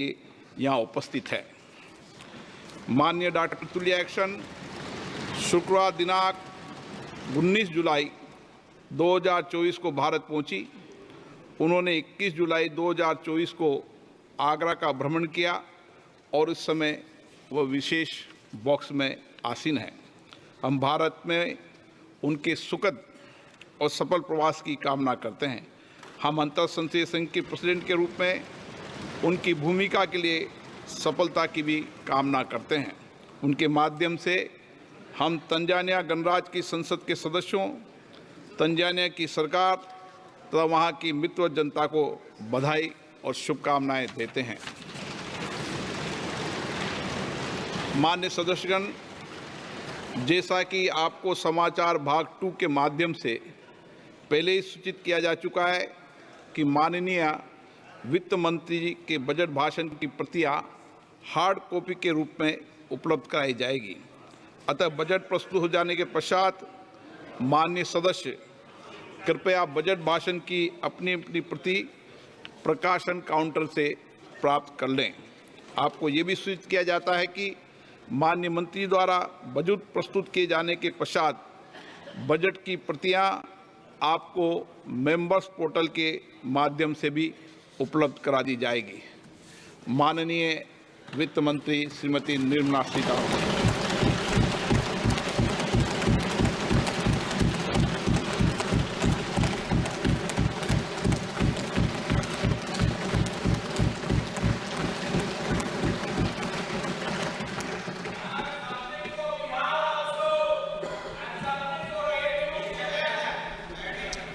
यहाँ उपस्थित है। माननीय डॉक्टर तुल्या एक्शन शुक्रवार दिनांक 19 जुलाई 2024 को भारत पहुंची। उन्होंने 21 जुलाई 2024 को आगरा का भ्रमण किया और इस समय वह विशेष बॉक्स में आसीन है। हम भारत में उनके सुखद और सफल प्रवास की कामना करते हैं। हम अंतर्संसदीय संघ के प्रेसिडेंट के रूप में उनकी भूमिका के लिए सफलता की भी कामना करते हैं। उनके माध्यम से हम तंजानिया गणराज्य की संसद के सदस्यों, तंजानिया की सरकार तथा वहाँ की मित्र जनता को बधाई और शुभकामनाएं देते हैं। मान्य सदस्यगण, जैसा कि आपको समाचार भाग 2 के माध्यम से पहले ही सूचित किया जा चुका है कि माननीय वित्त मंत्री जी के बजट भाषण की प्रतियां हार्ड कॉपी के रूप में उपलब्ध कराई जाएगी। अतः बजट प्रस्तुत हो जाने के पश्चात माननीय सदस्य कृपया बजट भाषण की अपनी अपनी प्रति प्रकाशन काउंटर से प्राप्त कर लें। आपको ये भी सूचित किया जाता है कि माननीय मंत्री द्वारा बजट प्रस्तुत किए जाने के पश्चात बजट की प्रतियां आपको मेंबर्स पोर्टल के माध्यम से भी उपलब्ध करा दी जाएगी। माननीय वित्त मंत्री Shrimati Nirmala Sitharaman.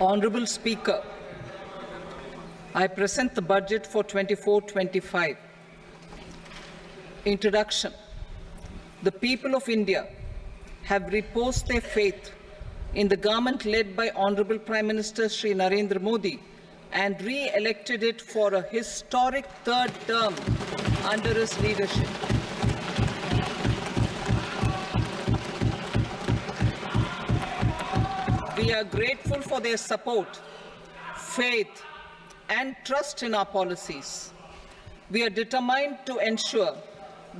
Honorable Speaker, I present the budget for 24-25. Introduction. The people of India have reposed their faith in the government led by Honorable Prime Minister Shri Narendra Modi and re-elected it for a historic third term under his leadership. We are grateful for their support, faith, and trust in our policies. We are determined to ensure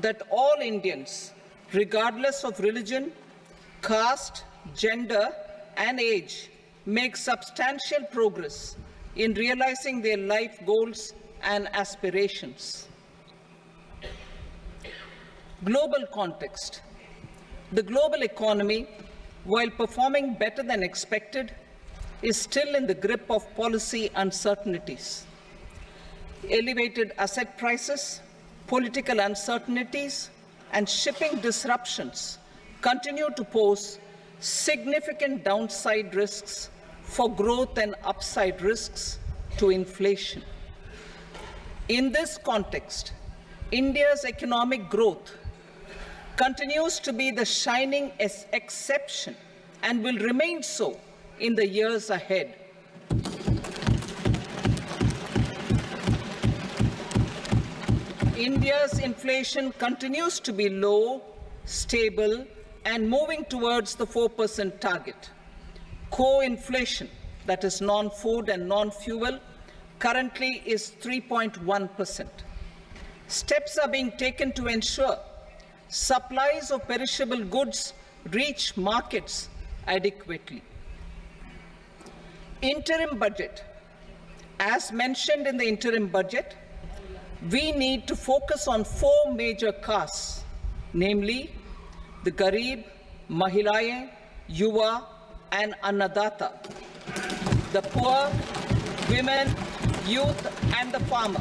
that all Indians, regardless of religion, caste, gender, and age, make substantial progress in realizing their life goals and aspirations. Global context. The global economy, while performing better than expected, is still in the grip of policy uncertainties. Elevated asset prices, political uncertainties, and shipping disruptions continue to pose significant downside risks for growth and upside risks to inflation. In this context, India's economic growth continues to be the shining exception and will remain so in the years ahead. India's inflation continues to be low, stable, and moving towards the 4% target. Core inflation, that is non-food and non-fuel, currently is 3.1%. Steps are being taken to ensure supplies of perishable goods reach markets adequately. Interim budget. As mentioned in the interim budget, we need to focus on 4 major castes, namely the Garib, Mahilaye, Yuva, and Annadata, the poor, women, youth, and the farmer.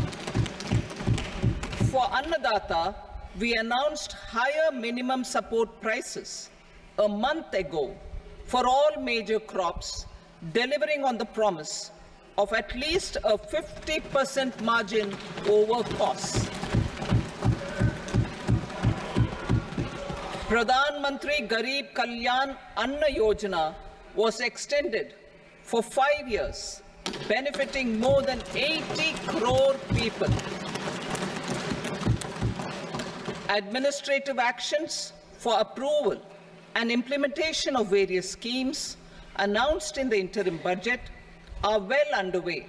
For Annadata, we announced higher minimum support prices a month ago for all major crops, delivering on the promise of at least a 50% margin over costs. Pradhan Mantri Garib Kalyan Anna Yojana was extended for 5 years, benefiting more than 80 crore people. Administrative actions for approval and implementation of various schemes announced in the interim budget are well underway.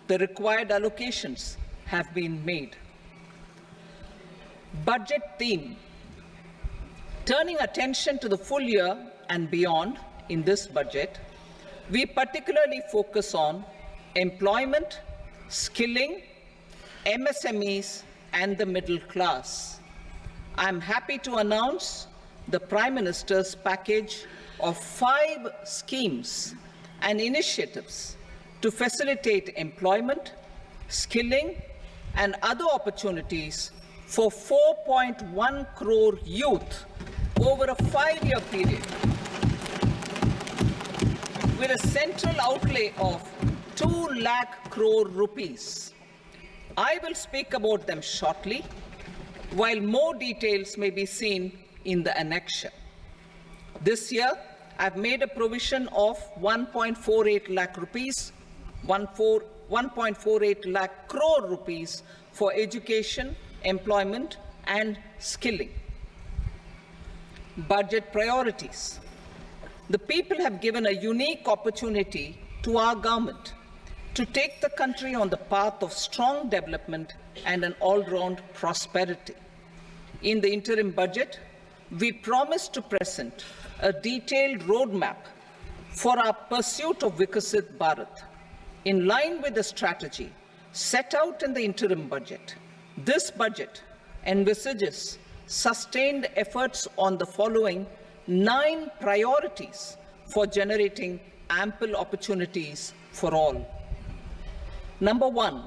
The required allocations have been made. Budget theme. Turning attention to the full year and beyond in this budget, we particularly focus on employment, skilling, MSMEs, and the middle class. I am happy to announce the Prime Minister's package of 5 schemes and initiatives to facilitate employment, skilling, and other opportunities for 4.1 crore youth over a 5-year period, with a central outlay of 2 lakh crore rupees. I will speak about them shortly, while more details may be seen in the annexure. This year, I've made a provision of 1.48 lakh rupees, 1.48 lakh crore rupees for education, employment, and skilling. Budget priorities. The people have given a unique opportunity to our government to take the country on the path of strong development and an all-round prosperity. In the interim budget, we promise to present a detailed roadmap for our pursuit of Vikasit Bharat. In line with the strategy set out in the interim budget, this budget envisages sustained efforts on the following 9 priorities for generating ample opportunities for all. Number 1,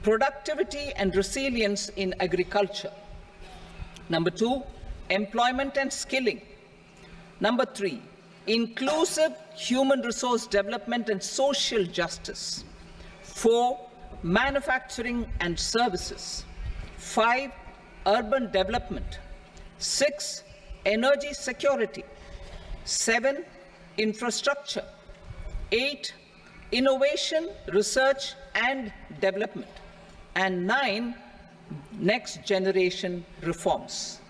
productivity and resilience in agriculture. Number 2, employment and skilling. Number 3, inclusive human resource development and social justice. 4, manufacturing and services. 5, urban development. 6, energy security. 7, infrastructure. 8, innovation, research and development. And 9, next generation reforms.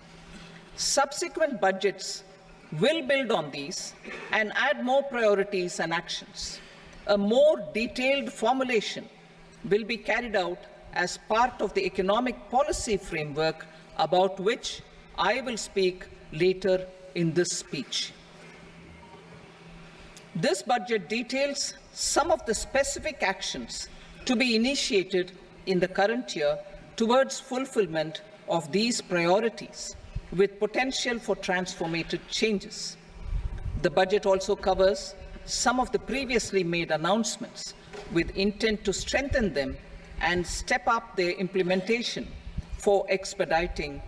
Subsequent budgets will build on these and add more priorities and actions. A more detailed formulation will be carried out as part of the economic policy framework, about which I will speak later in this speech. This budget details some of the specific actions to be initiated in the current year towards fulfillment of these priorities, with potential for transformative changes. The budget also covers some of the previously made announcements with intent to strengthen them and step up their implementation for expediting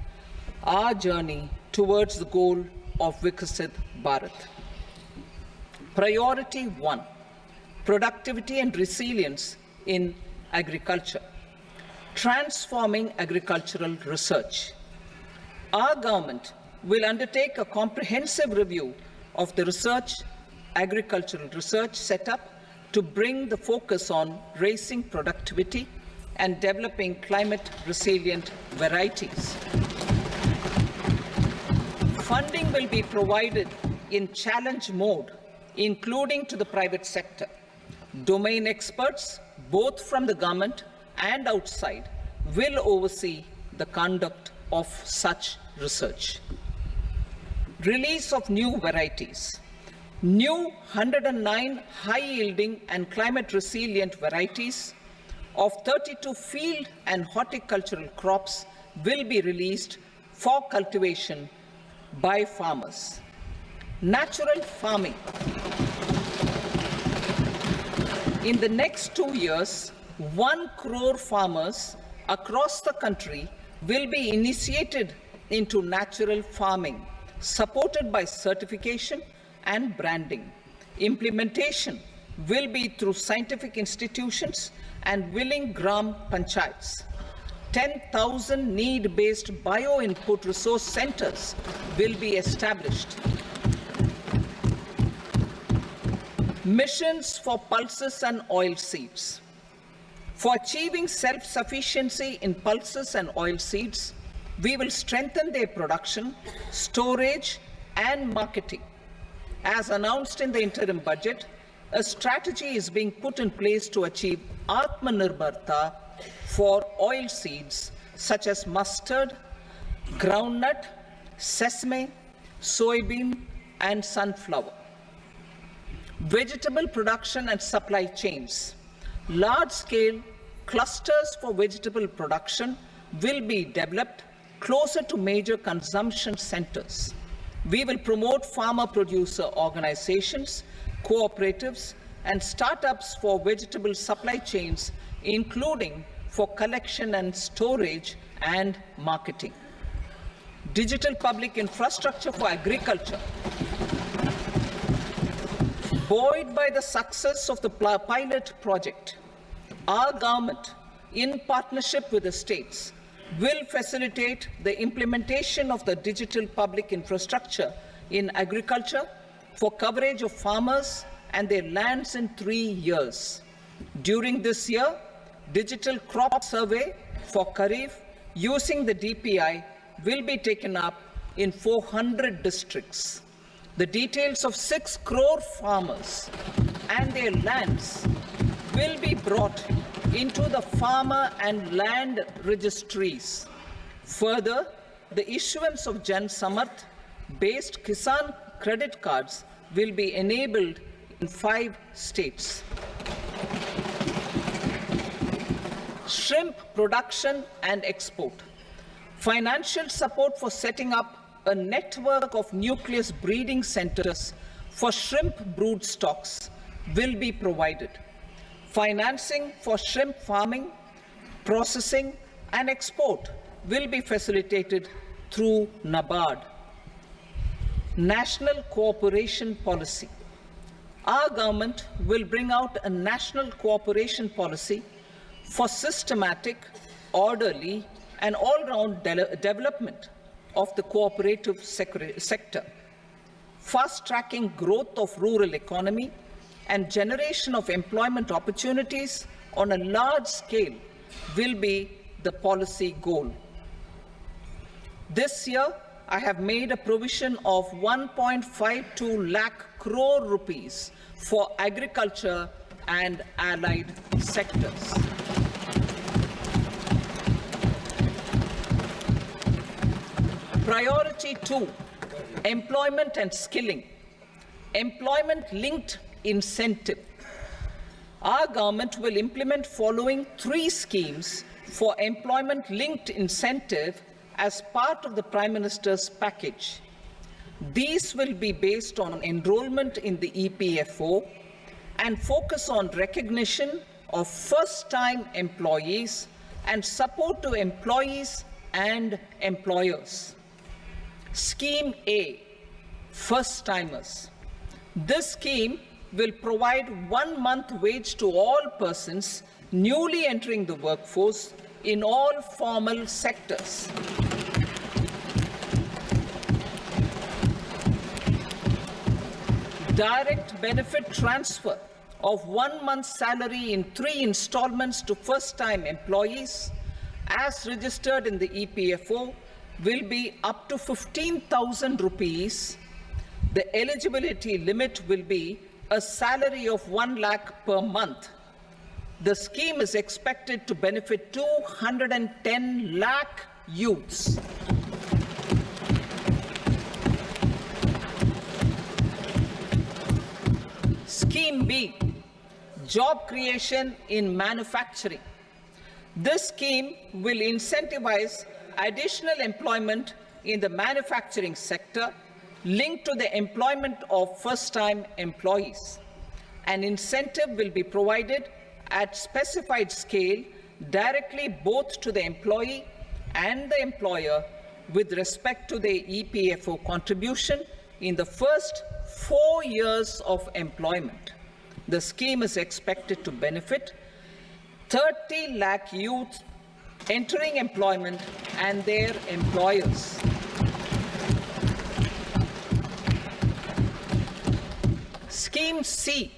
our journey towards the goal of Vikasit Bharat. Priority 1, productivity and resilience in agriculture. Transforming agricultural research. Our government will undertake a comprehensive review of the agricultural research setup to bring the focus on raising productivity and developing climate-resilient varieties. Funding will be provided in challenge mode, including to the private sector. Domain experts, both from the government and outside, will oversee the conduct of such research. Release of new varieties. New 109 high-yielding and climate-resilient varieties of 32 field and horticultural crops will be released for cultivation by farmers. Natural farming. In the next 2 years, 1 crore farmers across the country will be initiated into natural farming, supported by certification and branding. Implementation will be through scientific institutions and willing gram panchayats. 10,000 need-based bio-input resource centers will be established. Missions for pulses and oil seeds. For achieving self-sufficiency in pulses and oil seeds, we will strengthen their production, storage, and marketing. As announced in the interim budget, a strategy is being put in place to achieve Atmanirbharta for oil seeds such as mustard, groundnut, sesame, soybean, and sunflower. Vegetable production and supply chains. Large-scale clusters for vegetable production will be developed closer to major consumption centers. We will promote farmer-producer organizations, cooperatives, and startups for vegetable supply chains, including for collection and storage and marketing. Digital public infrastructure for agriculture. Buoyed by the success of the pilot project, our government, in partnership with the states, will facilitate the implementation of the digital public infrastructure in agriculture for coverage of farmers and their lands in 3 years. During this year, digital crop survey for Kharif using the DPI will be taken up in 400 districts. The details of 6 crore farmers and their lands will be brought into the farmer and land registries. Further, the issuance of Jan Samarth-based Kisan credit cards will be enabled in 5 states. Shrimp production and export. Financial support for setting up a network of nucleus breeding centers for shrimp brood stocks will be provided. Financing for shrimp farming, processing, and export will be facilitated through NABARD. National cooperation policy. Our government will bring out a national cooperation policy for systematic, orderly, and all-round development of the cooperative sector, fast-tracking growth of rural economy and generation of employment opportunities on a large scale will be the policy goal. This year, I have made a provision of 1.52 lakh crore rupees for agriculture and allied sectors. Priority 2, employment and skilling. Employment-linked incentive. Our government will implement following 3 schemes for employment-linked incentive as part of the Prime Minister's package. These will be based on enrollment in the EPFO and focus on recognition of first-time employees and support to employees and employers. Scheme A, first-timers. This scheme will provide 1 month wage to all persons newly entering the workforce in all formal sectors. Direct benefit transfer of 1 month's salary in 3 installments to first-time employees as registered in the EPFO will be up to 15,000 rupees. The eligibility limit will be a salary of 1 lakh per month. The scheme is expected to benefit 210 lakh youths. Scheme B, job creation in manufacturing. This scheme will incentivize additional employment in the manufacturing sector linked to the employment of first-time employees. An incentive will be provided at specified scale directly both to the employee and the employer with respect to the EPFO contribution in the first 4 years of employment. The scheme is expected to benefit 30 lakh youth entering employment and their employers. Scheme C,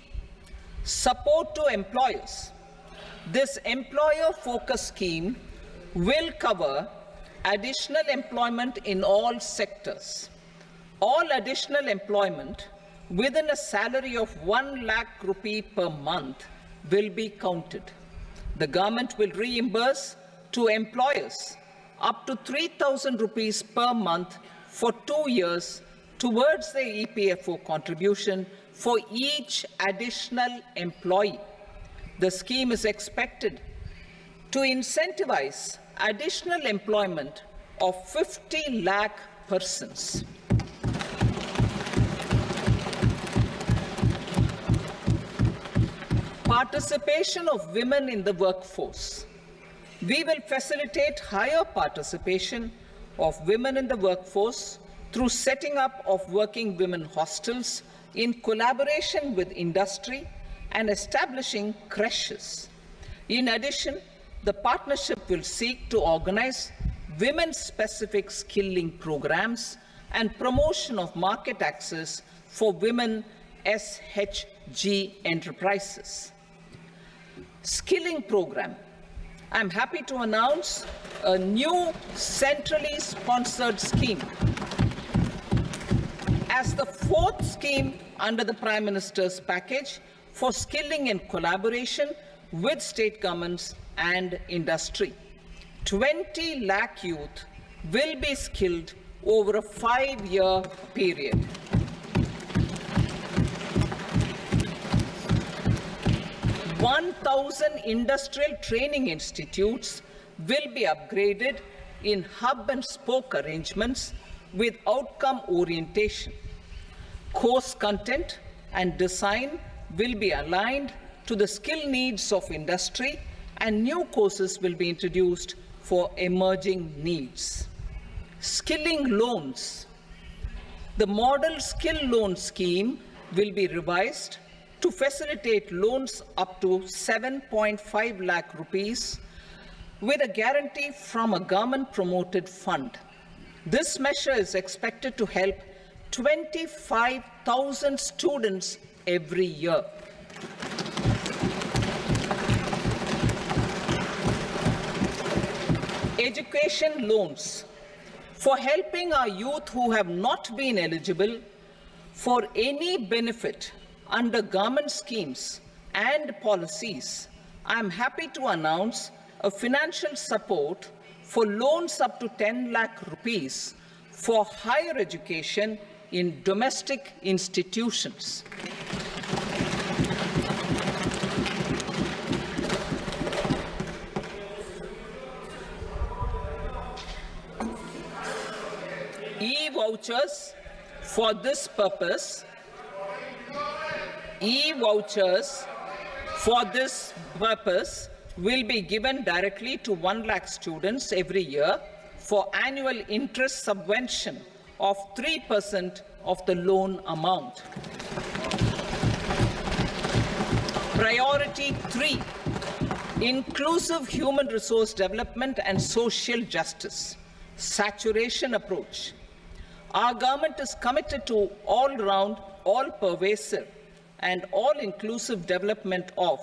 support to employers. This employer-focused scheme will cover additional employment in all sectors. All additional employment within a salary of 1 lakh rupee per month will be counted. The government will reimburse to employers up to 3,000 rupees per month for 2 years towards the EPFO contribution for each additional employee. The scheme is expected to incentivize additional employment of 50 lakh persons. Participation of women in the workforce. We will facilitate higher participation of women in the workforce through setting up of working women hostels in collaboration with industry and establishing creches. In addition, the partnership will seek to organize women-specific skilling programs and promotion of market access for women SHG enterprises. Skilling program. I'm happy to announce a new centrally sponsored scheme as the fourth scheme under the Prime Minister's package for skilling in collaboration with state governments and industry. 20 lakh youth will be skilled over a 5-year period. "1,000 industrial training institutes will be upgraded in hub and spoke arrangements with outcome orientation. Course content and design will be aligned to the skill needs of industry, and new courses will be introduced for emerging needs. Skilling loans. The model skill loan scheme will be revised to facilitate loans up to 7.5 lakh rupees with a guarantee from a government-promoted fund. This measure is expected to help 25,000 students every year. Education loans. For helping our youth who have not been eligible for any benefit under government schemes and policies, I am happy to announce a financial support for loans up to 10 lakh rupees for higher education in domestic institutions. E-vouchers for this purpose. E-vouchers for this purpose will be given directly to 1 lakh students every year for annual interest subvention of 3% of the loan amount. Priority 3, inclusive human resource development and social justice, saturation approach. Our government is committed to all-round, all-pervasive and all-inclusive development of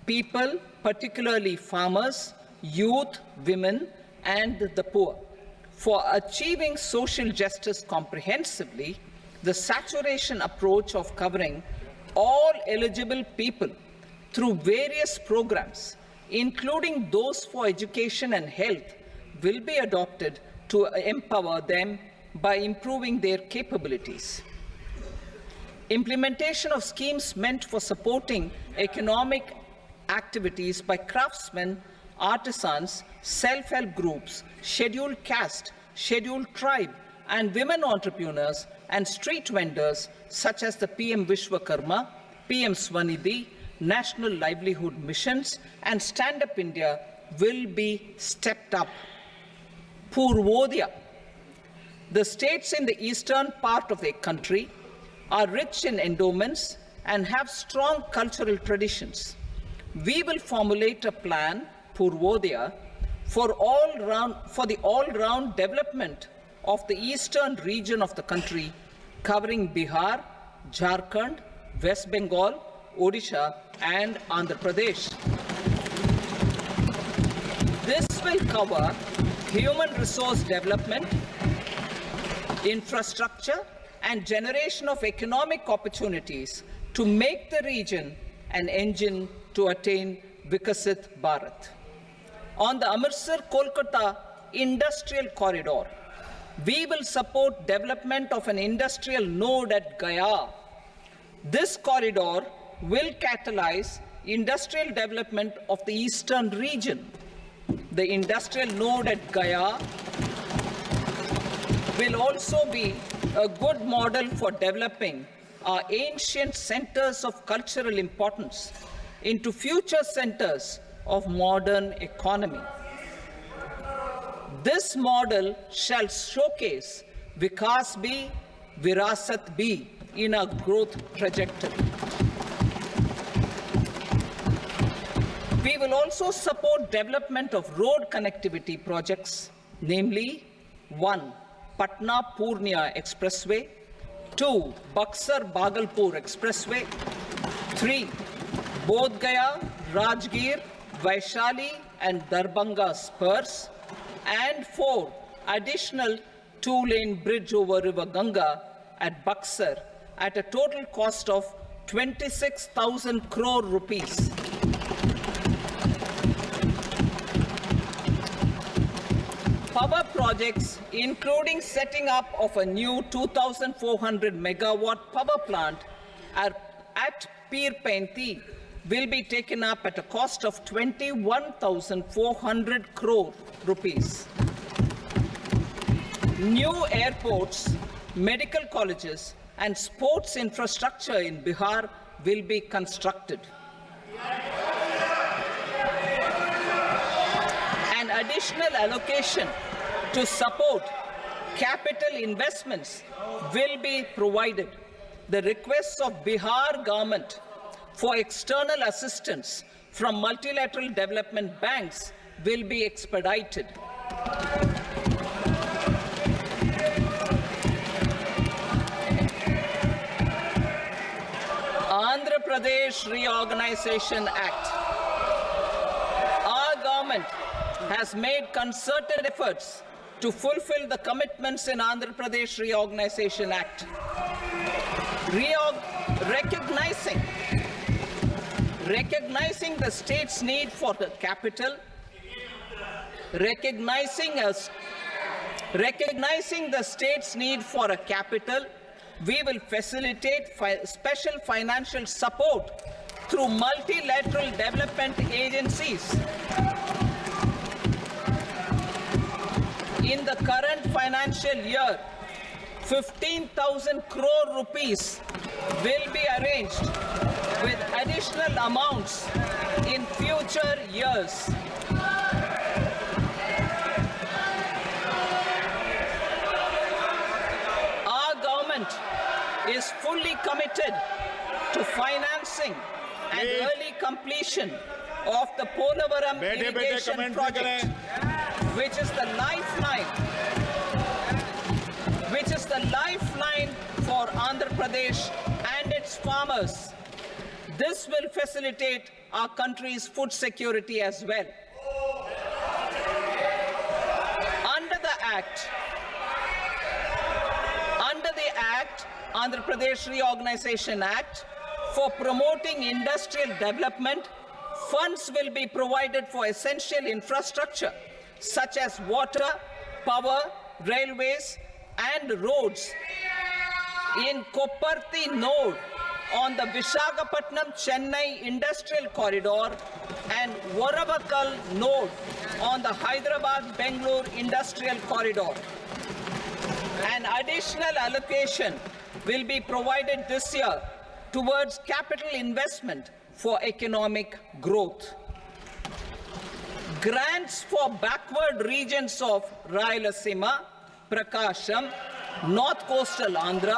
people, particularly farmers, youth, women, and the poor. For achieving social justice comprehensively, the saturation approach of covering all eligible people through various programs, including those for education and health, will be adopted to empower them by improving their capabilities. Implementation of schemes meant for supporting economic activities by craftsmen, artisans, self-help groups, scheduled caste, scheduled tribe, and women entrepreneurs and street vendors such as the PM Vishwakarma, PM Swanidhi, National Livelihood Missions, and Stand Up India will be stepped up. Purvodaya. The states in the eastern part of the country are rich in endowments and have strong cultural traditions. We will formulate a plan, Purvodaya, for the all-round development of the eastern region of the country, covering Bihar, Jharkhand, West Bengal, Odisha, and Andhra Pradesh. This will cover human resource development, infrastructure, and generation of economic opportunities to make the region an engine to attain Vikasit Bharat. On the Amritsar-Kolkata industrial corridor. We will support development of an industrial node at Gaya. This corridor will catalyze industrial development of the eastern region. The industrial node at Gaya will also be a good model for developing our ancient centers of cultural importance into future centers of modern economy. This model shall showcase Vikas B, Virasat B in our growth trajectory. We will also support development of road connectivity projects, namely 1. Patna-Purnia Expressway, 2. Buxar-Bhagalpur Expressway, 3. Bodh Gaya, Rajgir, Vaishali and Darbhanga spurs, and 4. Additional 2-lane bridge over River Ganga at Buxar at a total cost of 26,000 crore rupees. Power projects, including setting up of a new 2,400 megawatt power plant at Pir Painti, will be taken up at a cost of 21,400 crore rupees. New airports, medical colleges, and sports infrastructure in Bihar will be constructed. An additional allocation to support capital investments will be provided. The requests of Bihar government for external assistance from multilateral development banks will be expedited. Andhra Pradesh Reorganization Act. Our government has made concerted efforts to fulfill the commitments in Andhra Pradesh Reorganization Act. Recognizing the state's need for the capital, recognizing the state's need for a capital, we will facilitate special financial support through multilateral development agencies. In the current financial year, 15,000 crore rupees will be arranged with additional amounts in future years. Our government is fully committed to financing and early completion of the Polavaram irrigation project, which is the lifeline for Andhra Pradesh and its farmers. This will facilitate our country's food security as well. Under the Act, Andhra Pradesh Reorganization Act, for promoting industrial development, funds will be provided for essential infrastructure such as water, power, railways, and roads. In Kopparthi node on the Visakhapatnam-Chennai industrial corridor and Varavakal node on the Hyderabad-Bengaluru industrial corridor. An additional allocation will be provided this year towards capital investment for economic growth. Grants for backward regions of Rayalaseema, Prakasham, North Coastal Andhra,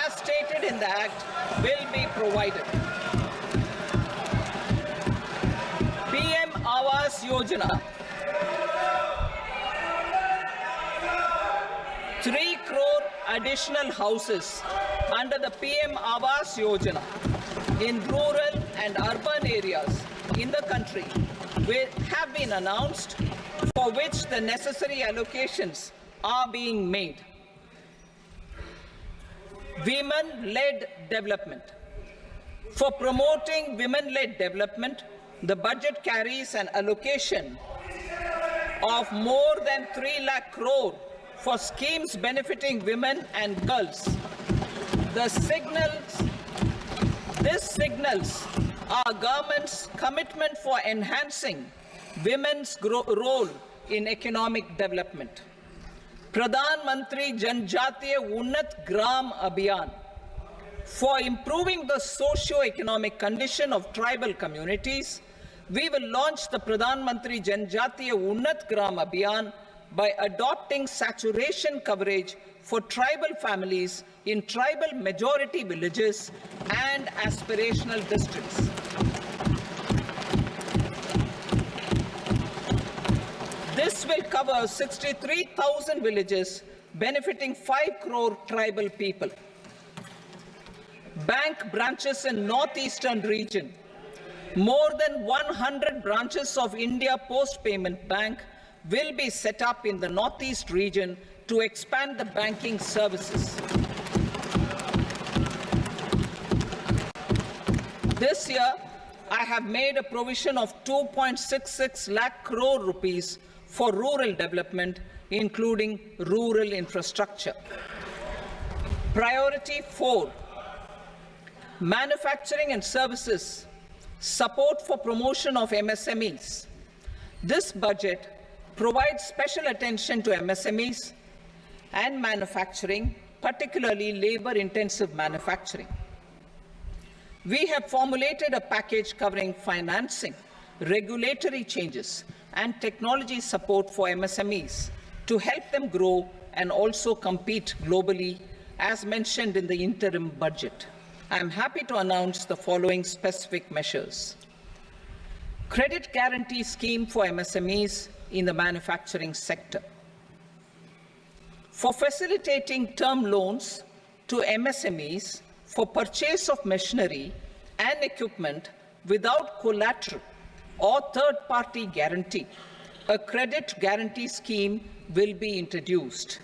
as stated in the Act, will be provided. PM Awas Yojana, 3 crore additional houses under the PM Awas Yojana in rural and urban areas in the country have been announced, for which the necessary allocations are being made. Women-led development. For promoting women-led development, the budget carries an allocation of more than 3 lakh crore for schemes benefiting women and girls. This signals our government's commitment for enhancing women's role in economic development. Pradhan Mantri Janjatiya Unnat Gram Abhiyan, for improving the socio-economic condition of tribal communities, we will launch the Pradhan Mantri Janjatiya Unnat Gram Abhiyan by adopting saturation coverage for tribal families in tribal majority villages and aspirational districts. This will cover 63,000 villages, benefiting 5 crore tribal people. Bank branches in northeastern region. More than 100 branches of India Post Payment Bank will be set up in the northeast region to expand the banking services. This year, I have made a provision of 2.66 lakh crore rupees for rural development, including rural infrastructure. Priority 4, manufacturing and services, support for promotion of MSMEs. This budget provides special attention to MSMEs and manufacturing, particularly labor-intensive manufacturing. We have formulated a package covering financing, regulatory changes, and technology support for MSMEs to help them grow and also compete globally, as mentioned in the interim budget. I am happy to announce the following specific measures. Credit guarantee scheme for MSMEs in the manufacturing sector. For facilitating term loans to MSMEs for purchase of machinery and equipment without collateral or third-party guarantee, a credit guarantee scheme will be introduced.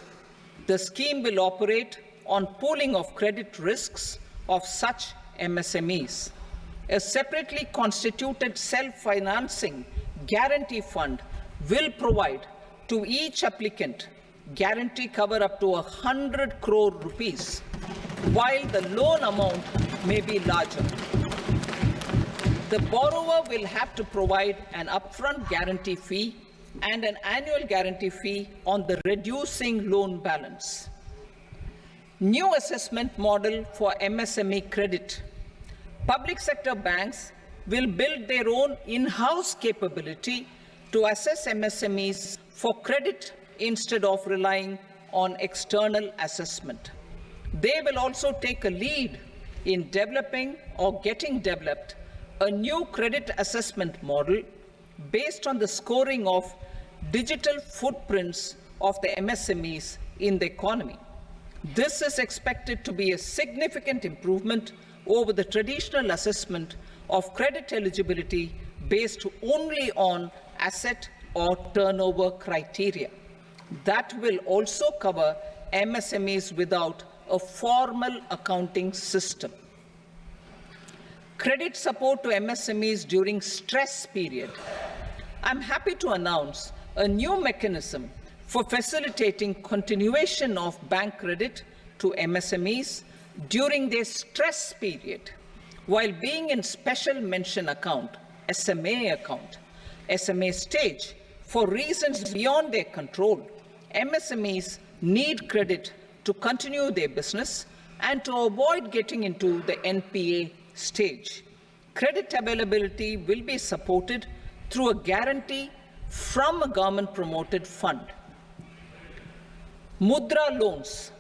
The scheme will operate on pooling of credit risks of such MSMEs. A separately constituted self-financing guarantee fund will provide to each applicant guarantee cover up to 100 crore rupees, while the loan amount may be larger. The borrower will have to provide an upfront guarantee fee and an annual guarantee fee on the reducing loan balance. New assessment model for MSME credit. Public sector banks will build their own in-house capability to assess MSMEs for credit instead of relying on external assessment. They will also take a lead in developing or getting developed a new credit assessment model based on the scoring of digital footprints of the MSMEs in the economy. This is expected to be a significant improvement over the traditional assessment of credit eligibility based only on asset or turnover criteria. That will also cover MSMEs without a formal accounting system. Credit support to MSMEs during stress period. I'm happy to announce a new mechanism for facilitating continuation of bank credit to MSMEs during their stress period while being in special mention account, SMA stage, for reasons beyond their control. MSMEs need credit to continue their business and to avoid getting into the NPA stage. Credit availability will be supported through a guarantee from a government-promoted fund. Mudra loans.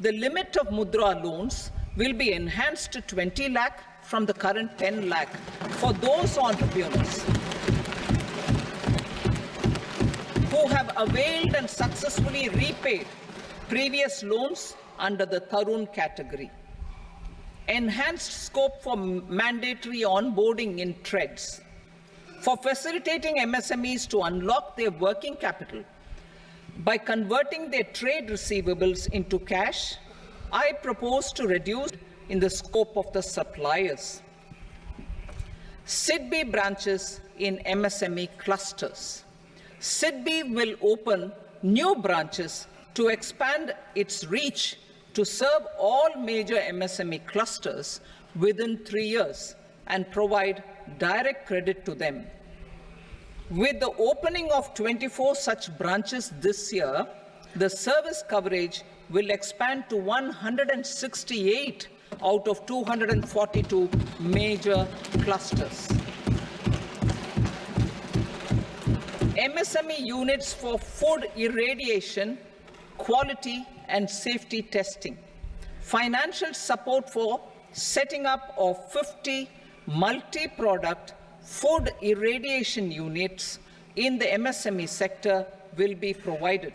The limit of Mudra loans will be enhanced to 20 lakh from the current 10 lakh for those entrepreneurs who have availed and successfully repaid previous loans under the Tarun category. Enhanced scope for mandatory onboarding in TREDS. For facilitating MSMEs to unlock their working capital by converting their trade receivables into cash, I propose to reduce in the scope of the suppliers. SIDBI branches in MSME clusters. SIDBI will open new branches to expand its reach to serve all major MSME clusters within 3 years and provide direct credit to them. With the opening of 24 such branches this year, the service coverage will expand to 168 out of 242 major clusters. MSME units for food irradiation, quality and safety testing, financial support for setting up of 50 multi-product food irradiation units in the MSME sector will be provided.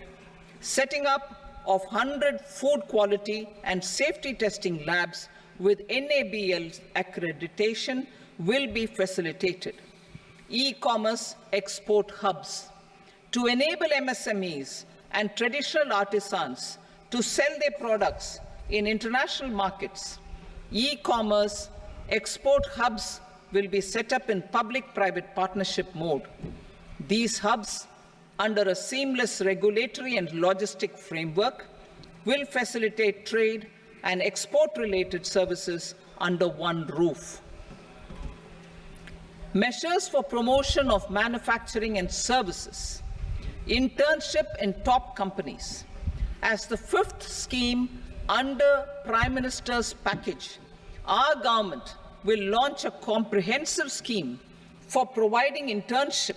Setting up of 100 food quality and safety testing labs with NABL accreditation will be facilitated. E-commerce export hubs to enable MSMEs and traditional artisans to sell their products in international markets. E-commerce export hubs will be set up in public-private partnership mode. These hubs, under a seamless regulatory and logistic framework, will facilitate trade and export-related services under one roof. Measures for promotion of manufacturing and services, internship in top companies. As the fifth scheme under Prime Minister's package, our government will launch a comprehensive scheme for providing internship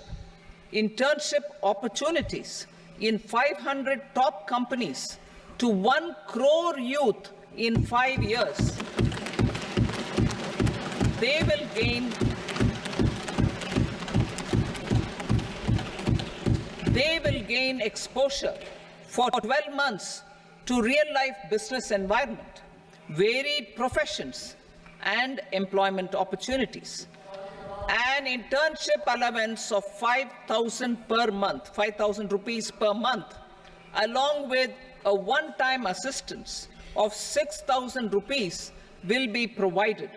opportunities in 500 top companies to 1 crore youth in 5 years. They will gain exposure for 12 months to real-life business environment, varied professions, and employment opportunities. An internship allowance of 5,000 per month, 5,000 rupees per month, along with a one-time assistance of 6,000 rupees will be provided.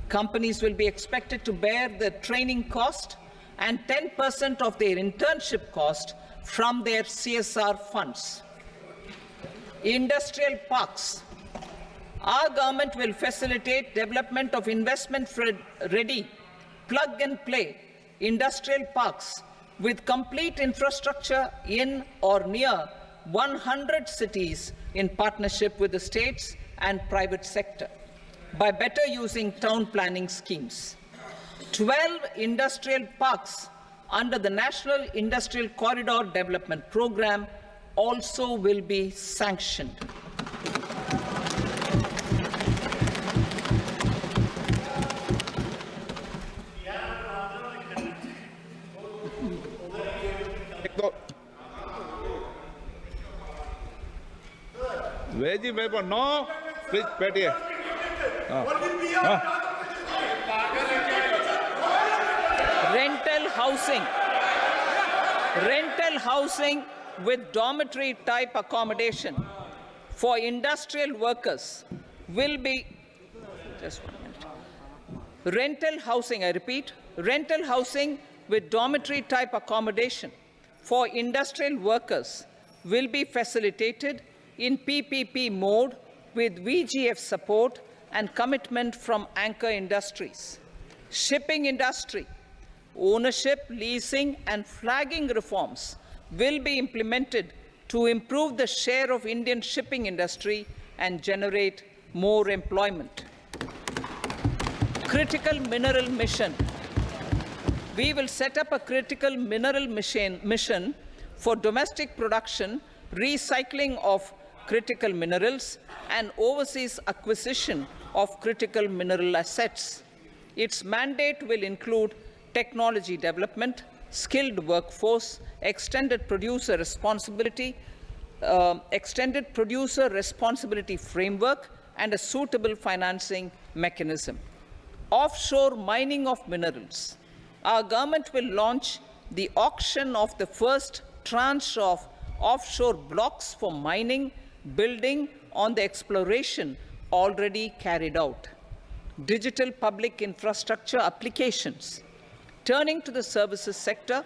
Companies will be expected to bear the training cost and 10% of their internship cost from their CSR funds. Industrial parks. Our government will facilitate development of investment-ready, plug-and-play industrial parks with complete infrastructure in or near 100 cities in partnership with the states and private sector by better using town planning schemes. 12 industrial parks under the National Industrial Corridor Development Program also will be sanctioned. Veggie paper, no. Please, Petty. Rental housing with dormitory type accommodation for industrial workers will be, just 1 minute. Rental housing, I repeat, rental housing with dormitory type accommodation for industrial workers will be facilitated in PPP mode with VGF support and commitment from anchor industries. Shipping industry, ownership, leasing and flagging reforms will be implemented to improve the share of Indian shipping industry and generate more employment. Critical mineral mission. We will set up a critical mineral mission for domestic production, recycling of critical minerals, and overseas acquisition of critical mineral assets. Its mandate will include technology development, skilled workforce, extended producer responsibility framework, and a suitable financing mechanism. Offshore mining of minerals. Our government will launch the auction of the first tranche of offshore blocks for mining, building on the exploration already carried out. Digital public infrastructure applications. Turning to the services sector,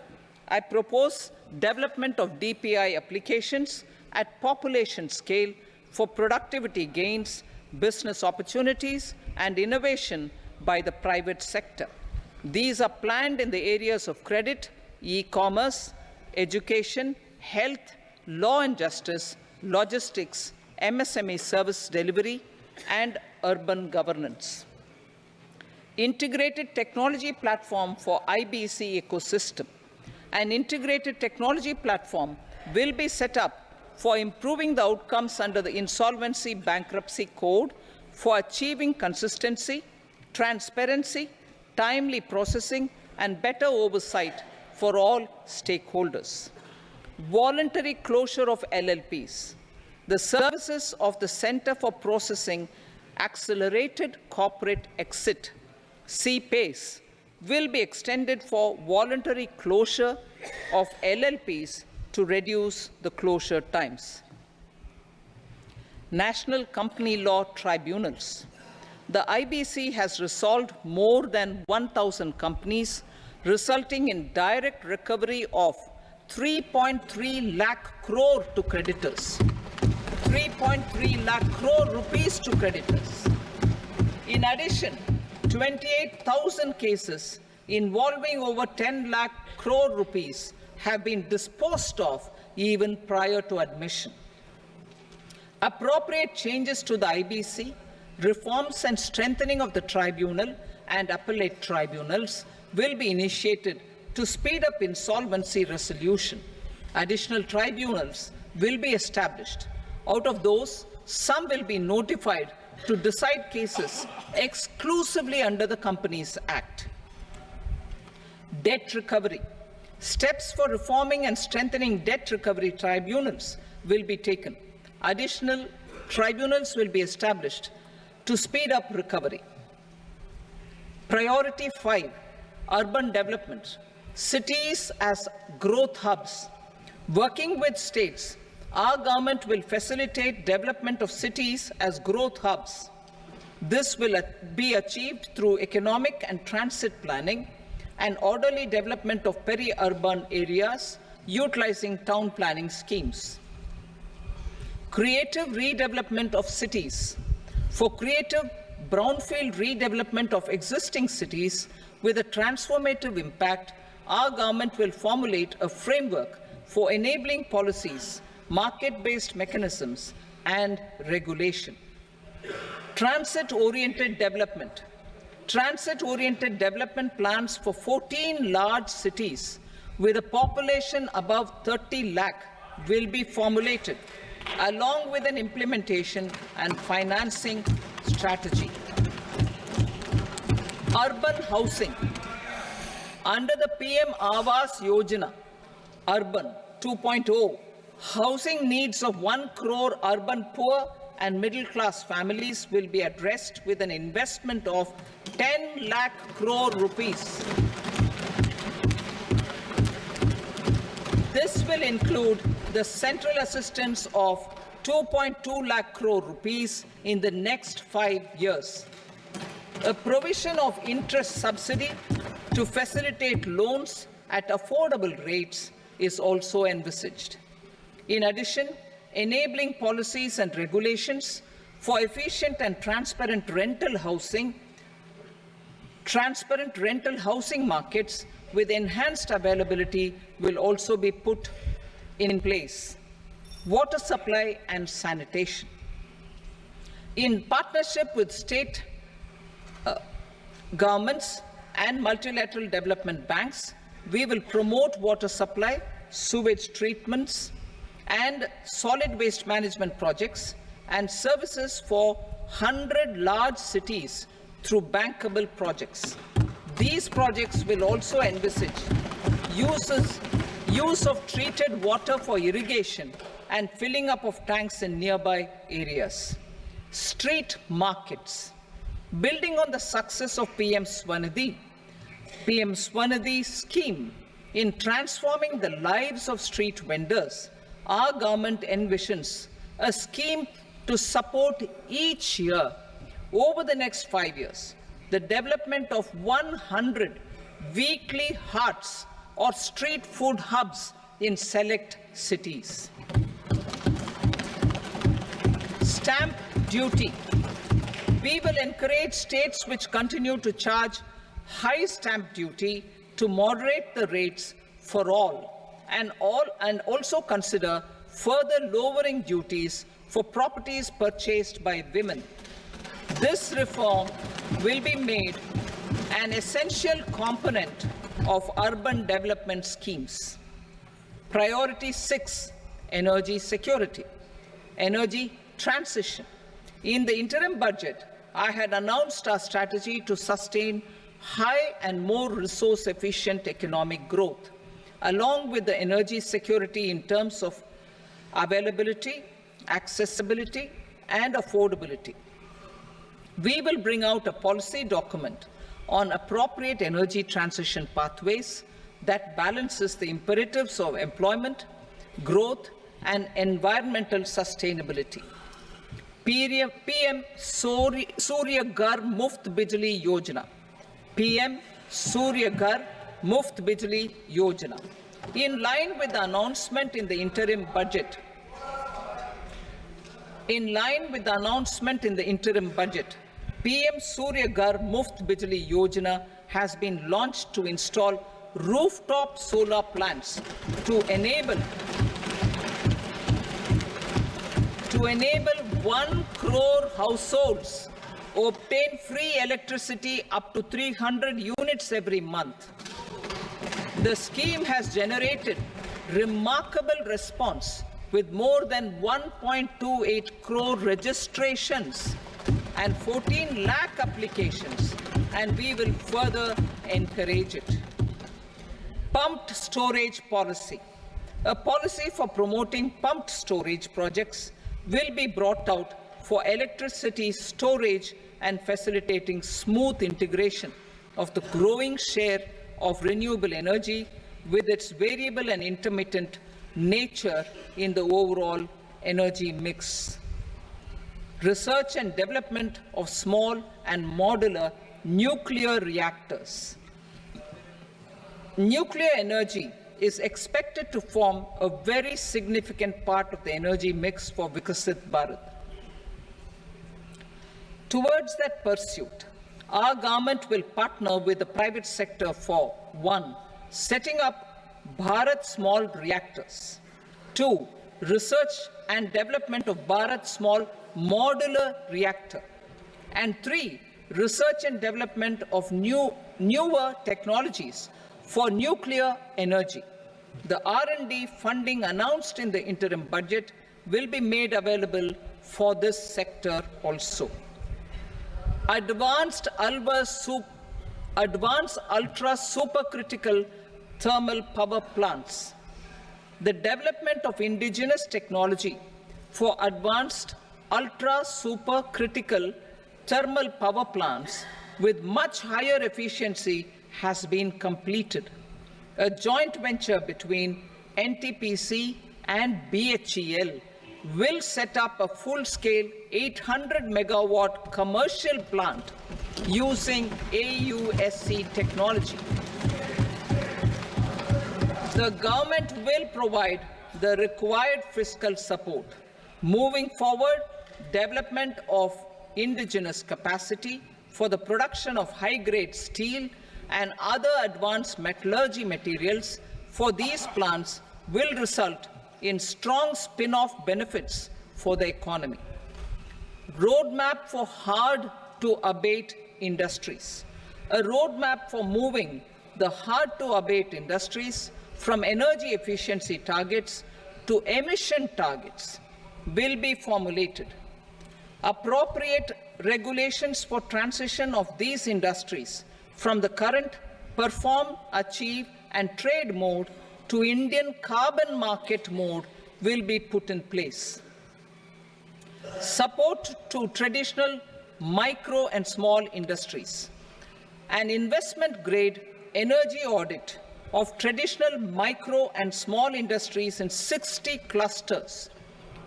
I propose development of DPI applications at population scale for productivity gains, business opportunities, and innovation by the private sector. These are planned in the areas of credit, e-commerce, education, health, law and justice, logistics, MSME service delivery, and urban governance. Integrated technology platform for IBC ecosystem. An integrated technology platform will be set up for improving the outcomes under the Insolvency Bankruptcy Code for achieving consistency, transparency, timely processing, and better oversight for all stakeholders. Voluntary closure of LLPs. The services of the Center for Processing Accelerated Corporate Exit, CPACE, will be extended for voluntary closure of LLPs to reduce the closure times. National Company Law Tribunals. The IBC has resolved more than 1,000 companies, resulting in direct recovery of 3.3 lakh crore to creditors. 3.3 lakh crore rupees to creditors. In addition, 28,000 cases involving over 10 lakh crore rupees have been disposed of even prior to admission. Appropriate changes to the IBC, reforms and strengthening of the tribunal and appellate tribunals will be initiated to speed up insolvency resolution. Additional tribunals will be established. Out of those, some will be notified to decide cases exclusively under the Companies Act. Debt recovery. Steps for reforming and strengthening debt recovery tribunals will be taken. Additional tribunals will be established to speed up recovery. Priority 5, urban development. Cities as growth hubs. Working with states, our government will facilitate development of cities as growth hubs. This will be achieved through economic and transit planning and orderly development of peri-urban areas utilizing town planning schemes. Creative redevelopment of cities. For creative brownfield redevelopment of existing cities with a transformative impact, our government will formulate a framework for enabling policies, market-based mechanisms, and regulation. Transit-oriented development. Transit-oriented development plans for 14 large cities with a population above 30 lakh will be formulated, along with an implementation and financing strategy. Urban housing. Under the PM Awas Yojana, Urban 2.0, housing needs of 1 crore urban poor and middle-class families will be addressed with an investment of 10 lakh crore rupees. This will include the central assistance of 2.2 lakh crore rupees in the next 5 years. A provision of interest subsidy to facilitate loans at affordable rates is also envisaged. In addition, enabling policies and regulations for efficient and transparent rental housing markets with enhanced availability will also be put in place. Water supply and sanitation. In partnership with state governments and multilateral development banks, we will promote water supply, sewage treatments, and solid waste management projects and services for 100 large cities through bankable projects. These projects will also envisage use of treated water for irrigation and filling up of tanks in nearby areas. Street markets. Building on the success of PM Swanidhi scheme in transforming the lives of street vendors, our government envisions a scheme to support each year over the next 5 years the development of 100 weekly hearts or street food hubs in select cities. Stamp duty. We will encourage states which continue to charge high stamp duty to moderate the rates for all and also consider further lowering duties for properties purchased by women. This reform will be made an essential component of urban development schemes. Priority 6, energy security, energy transition. In the interim budget, I had announced our strategy to sustain high and more resource-efficient economic growth, along with the energy security in terms of availability, accessibility, and affordability. We will bring out a policy document on appropriate energy transition pathways that balances the imperatives of employment, growth, and environmental sustainability. PM Surya Ghar Muft Bijli Yojana. PM Surya Ghar Muft Bijli Yojana. In line with the announcement in the interim budget, PM Surya Ghar Muft Bijli Yojana has been launched to install rooftop solar plants to enable 1 crore households obtain free electricity up to 300 units every month. The scheme has generated remarkable response with more than 1.28 crore registrations and 14 lakh applications, and we will further encourage it. Pumped storage policy. A policy for promoting pumped storage projects will be brought out for electricity storage and facilitating smooth integration of the growing share of renewable energy with its variable and intermittent nature in the overall energy mix. Research and development of small and modular nuclear reactors. Nuclear energy is expected to form a very significant part of the energy mix for Viksit Bharat. Towards that pursuit, our government will partner with the private sector for 1. Setting up Bharat Small Reactors, 2. Research and development of Bharat Small Modular Reactor, and 3. Research and development of newer technologies for nuclear energy. The R&D funding announced in the interim budget will be made available for this sector also. Advanced ultra supercritical thermal power plants. The development of indigenous technology for advanced ultra supercritical thermal power plants with much higher efficiency has been completed. A joint venture between NTPC and BHEL will set up a full-scale 800 megawatt commercial plant using AUSC technology. The government will provide the required fiscal support. Moving forward, development of indigenous capacity for the production of high-grade steel and other advanced metallurgy materials for these plants will result in strong spin-off benefits for the economy. Roadmap for hard-to-abate industries. A roadmap for moving the hard-to-abate industries from energy efficiency targets to emission targets will be formulated. Appropriate regulations for transition of these industries from the current perform, achieve, and trade mode to Indian carbon market mode will be put in place. Support to traditional micro and small industries. An investment-grade energy audit of traditional micro and small industries in 60 clusters,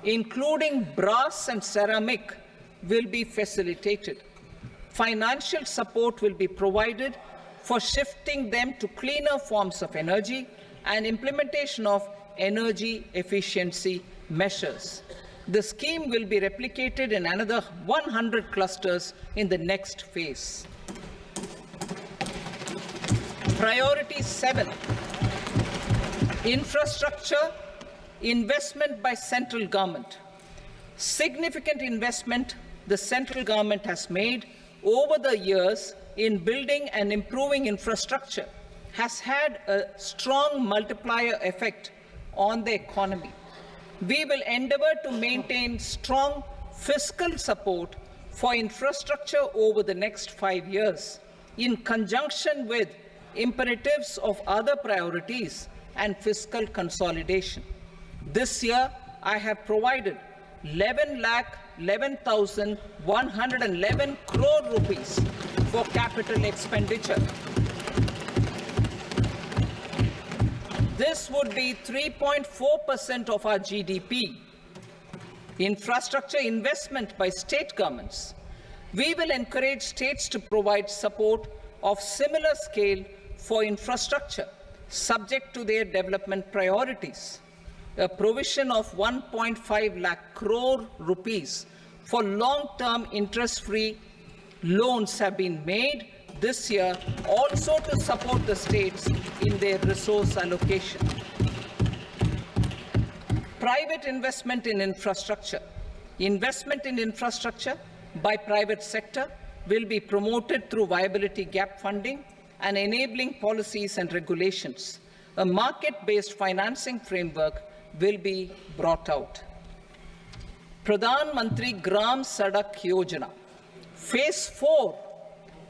including brass and ceramic, will be facilitated. Financial support will be provided for shifting them to cleaner forms of energy and implementation of energy efficiency measures. The scheme will be replicated in another 100 clusters in the next phase. Priority 7, infrastructure investment by central government. Significant investment the central government has made over the years in building and improving infrastructure has had a strong multiplier effect on the economy. We will endeavour to maintain strong fiscal support for infrastructure over the next 5 years, in conjunction with imperatives of other priorities and fiscal consolidation. This year, I have provided 11,11,111 crore rupees for capital expenditure. This would be 3.4% of our GDP. Infrastructure investment by state governments. We will encourage states to provide support of similar scale for infrastructure, subject to their development priorities. A provision of 1.5 lakh crore rupees for long-term interest-free loans have been made this year, also to support the states in their resource allocation. Private investment in infrastructure. Investment in infrastructure by private sector will be promoted through viability gap funding and enabling policies and regulations. A market-based financing framework will be brought out. Pradhan Mantri Gram Sadak Yojana, Phase 4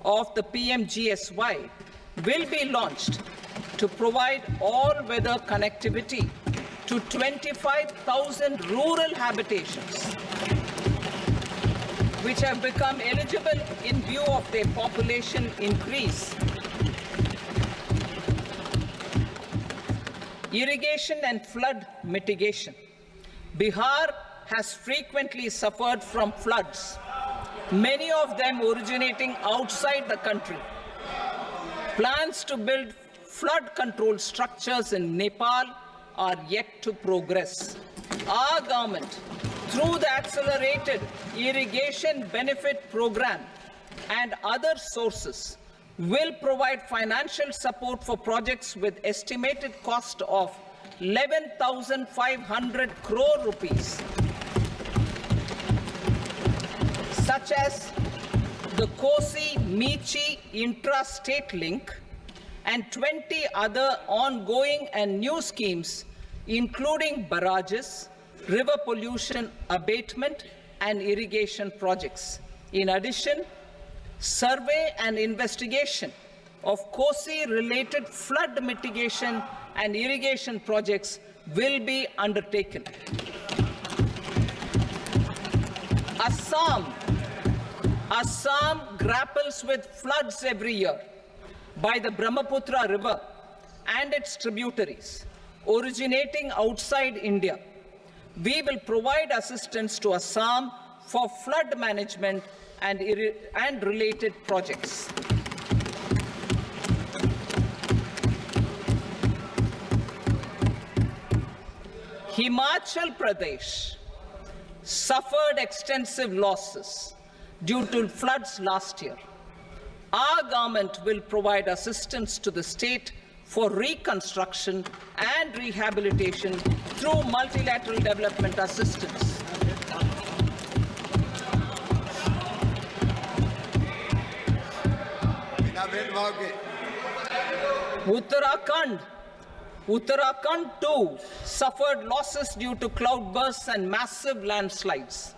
of the PMGSY will be launched to provide all-weather connectivity to 25,000 rural habitations, which have become eligible in view of their population increase. Irrigation and flood mitigation. Bihar has frequently suffered from floods, many of them originating outside the country. Plans to build flood control structures in Nepal are yet to progress. Our government, through the Accelerated Irrigation Benefit Program and other sources, will provide financial support for projects with estimated cost of 11,500 crore rupees, such as the Kosi-Michi intra-state link and 20 other ongoing and new schemes, including barrages, river pollution abatement, and irrigation projects. In addition, survey and investigation of Kosi-related flood mitigation and irrigation projects will be undertaken. Assam grapples with floods every year by the Brahmaputra River and its tributaries originating outside India. We will provide assistance to Assam for flood management and related projects. Himachal Pradesh suffered extensive losses due to floods last year. Our government will provide assistance to the state for reconstruction and rehabilitation through multilateral development assistance. Uttarakhand too suffered losses due to cloudbursts and massive landslides.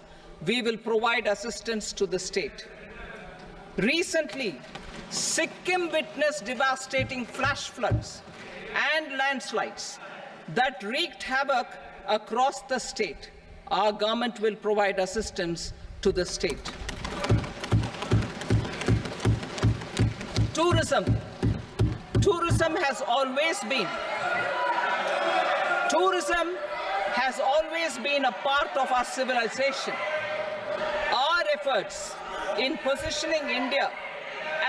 We will provide assistance to the state. Recently, Sikkim witnessed devastating flash floods and landslides that wreaked havoc across the state. Our government will provide assistance to the state. Tourism. Tourism has always been a part of our civilization. Our efforts in positioning India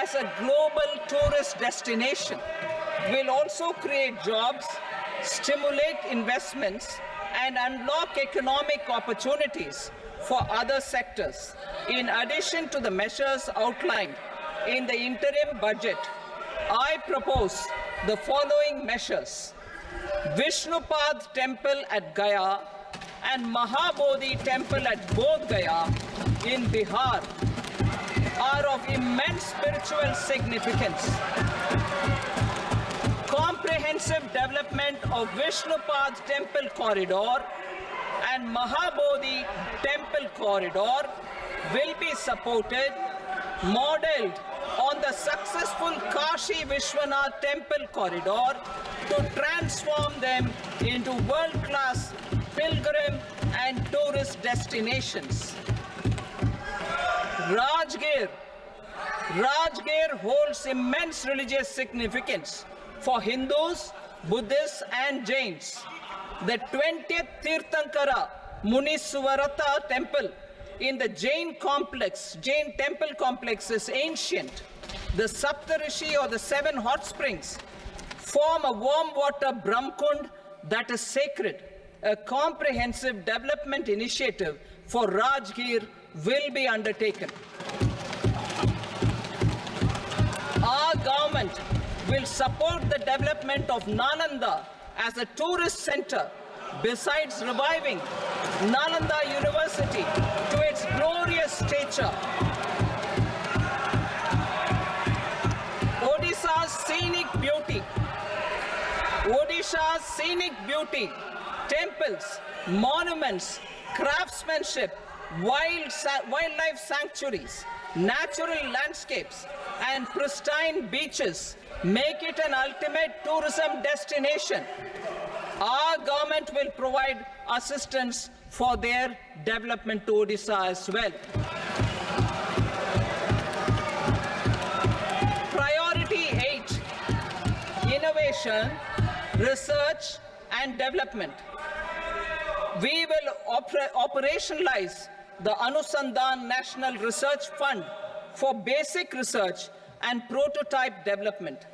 as a global tourist destination will also create jobs stimulate investments, and unlock economic opportunities for other sectors. In addition to the measures outlined in the interim budget, I propose the following measures. Vishnupad Temple at Gaya and Mahabodhi Temple at Bodh Gaya in Bihar are of immense spiritual significance. Comprehensive development of Vishnupad Temple corridor and Mahabodhi Temple corridor will be supported, modeled on the successful Kashi Vishwanath Temple corridor to transform them into world-class pilgrim and tourist destinations. Rajgir holds immense religious significance for Hindus, Buddhists and Jains. The 20th Tirthankara Muniswarata temple in the Jain temple complex is ancient. The Saptarishi or the 7 hot springs form a warm water Brahmkund that is sacred. A comprehensive development initiative for Rajgir will be undertaken. Our government will support the development of Nalanda as a tourist center, besides reviving Nalanda University to its glorious stature. Odisha's scenic beauty, temples, monuments, craftsmanship, wildlife sanctuaries, natural landscapes, and pristine beaches make it an ultimate tourism destination. Our government will provide assistance for their development to Odisha as well. Priority 8, innovation, research and development. We will operationalize the Anusandhan National Research Fund for basic research and prototype development.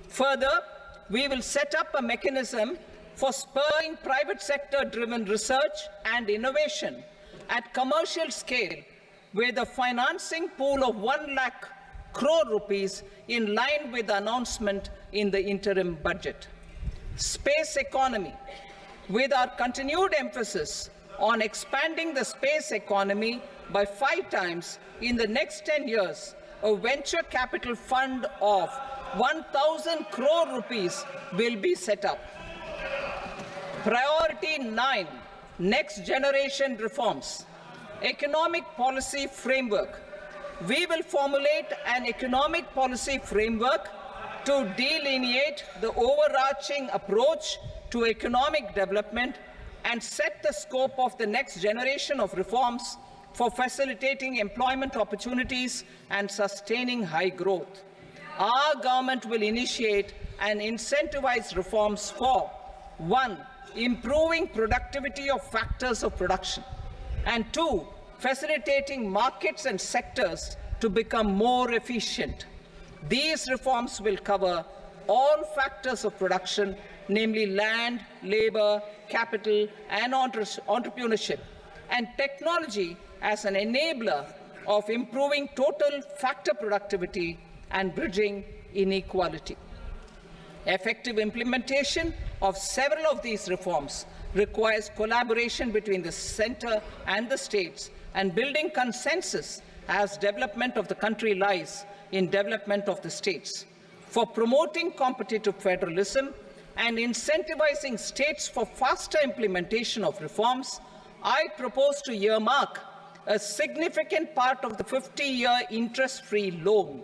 Further, we will set up a mechanism for spurring private sector-driven research and innovation at commercial scale with a financing pool of 1 lakh crore rupees in line with the announcement in the interim budget. Space economy. With our continued emphasis on expanding the space economy by 5 times in the next 10 years, a venture capital fund of 1,000 crore rupees will be set up. Priority 9, next generation reforms. Economic policy framework. We will formulate an economic policy framework to delineate the overarching approach to economic development and set the scope of the next generation of reforms for facilitating employment opportunities and sustaining high growth. Our government will initiate and incentivize reforms for 1. Improving productivity of factors of production, and 2. Facilitating markets and sectors to become more efficient. These reforms will cover all factors of production, namely land, labor, capital, and entrepreneurship, and technology as an enabler of improving total factor productivity and bridging inequality. Effective implementation of several of these reforms requires collaboration between the center and the states, and building consensus as development of the country lies in development of the states. For promoting competitive federalism and incentivizing states for faster implementation of reforms, I propose to earmark a significant part of the 50-year interest-free loan.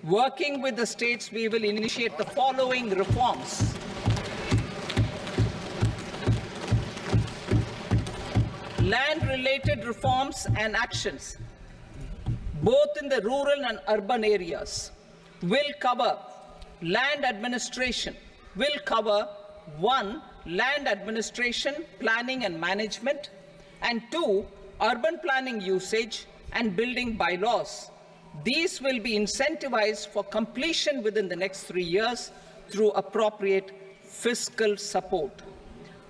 Working with the states, we will initiate the following reforms. Land-related reforms and actions, both in the rural and urban areas, will cover land administration, will cover 1. Land administration, planning and management, and 2. Urban planning usage and building bylaws. These will be incentivized for completion within the next 3 years through appropriate fiscal support.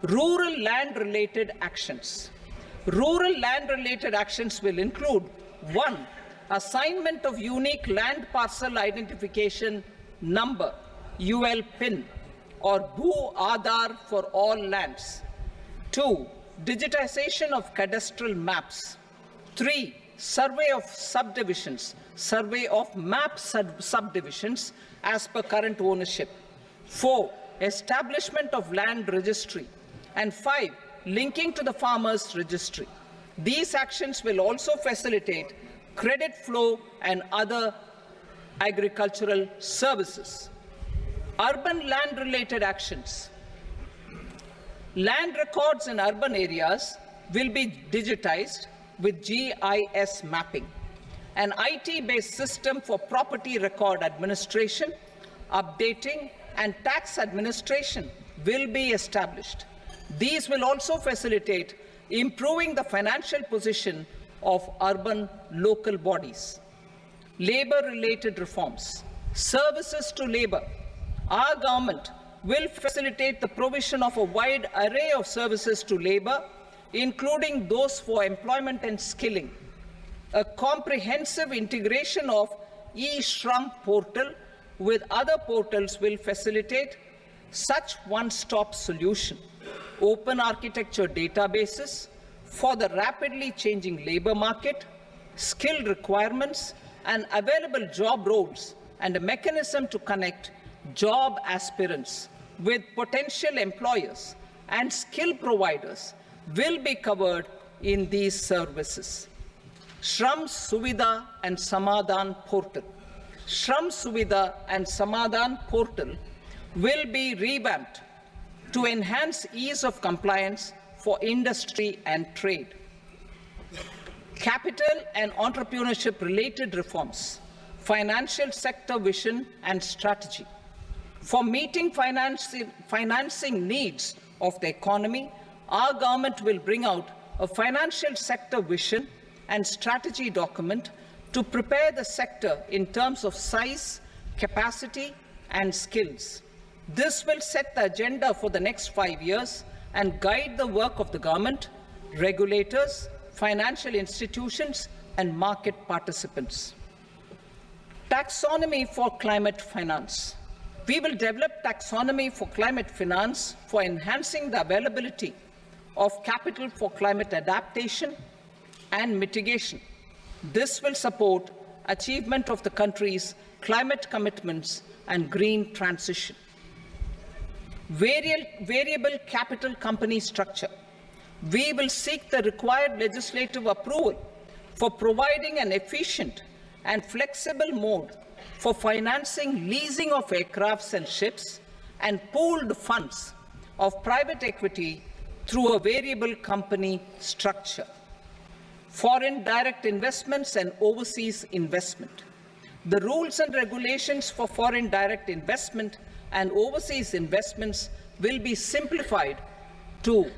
Rural land-related actions. Rural land-related actions will include 1. Assignment of unique land parcel identification number, UL PIN, or Bhu Aadhaar for all lands. 2. Digitization of cadastral maps. 3. Survey of subdivisions, survey of map subdivisions as per current ownership. 4. Establishment of land registry. And 5. Linking to the farmers registry. These actions will also facilitate credit flow and other agricultural services. Urban land-related actions. Land records in urban areas will be digitized with GIS mapping. An IT-based system for property record administration, updating, and tax administration will be established. These will also facilitate improving the financial position of urban local bodies. Labor-related reforms. Services to labor. Our government will facilitate the provision of a wide array of services to labor, including those for employment and skilling. A comprehensive integration of eShram portal with other portals will facilitate such one-stop solution. Open architecture databases for the rapidly changing labor market, skill requirements, and available job roles, and a mechanism to connect job aspirants with potential employers and skill providers will be covered in these services. Shram Suvidha and Samadhan portal. Shram Suvidha and Samadhan portal will be revamped to enhance ease of compliance for industry and trade. Capital and entrepreneurship related reforms, financial sector vision and strategy. For meeting financing needs of the economy, our government will bring out a financial sector vision and strategy document to prepare the sector in terms of size, capacity, and skills. This will set the agenda for the next 5 years and guide the work of the government, regulators, financial institutions, and market participants. Taxonomy for climate finance. We will develop taxonomy for climate finance for enhancing the availability of capital for climate adaptation and mitigation. This will support achievement of the country's climate commitments and green transition. Variable capital company structure. We will seek the required legislative approval for providing an efficient and flexible mode for financing leasing of aircrafts and ships and pooled funds of private equity through a variable company structure. Foreign direct investments and overseas investment. The rules and regulations for foreign direct investment and overseas investments will be simplified to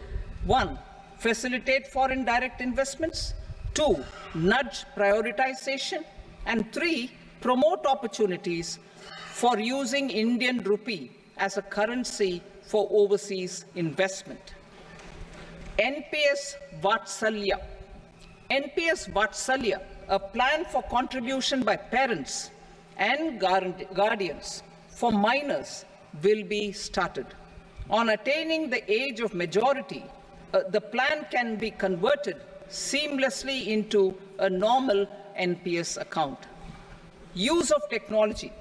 1. Facilitate foreign direct investments, 2. Nudge prioritization, and 3. Promote opportunities for using Indian rupee as a currency for overseas investment. NPS Vatsalya. NPS Vatsalya, a plan for contribution by parents and guardians for minors, will be started. On attaining the age of majority, the plan can be converted seamlessly into a normal NPS account. Use of technology.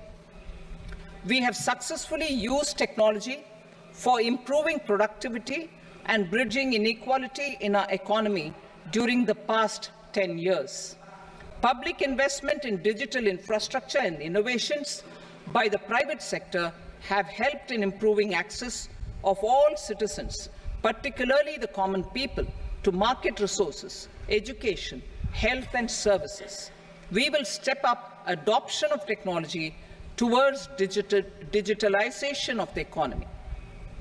We have successfully used technology for improving productivity and bridging inequality in our economy during the past 10 years. Public investment in digital infrastructure and innovations by the private sector have helped in improving access of all citizens, particularly the common people, to market resources, education, health, and services. We will step up adoption of technology towards digitalization of the economy.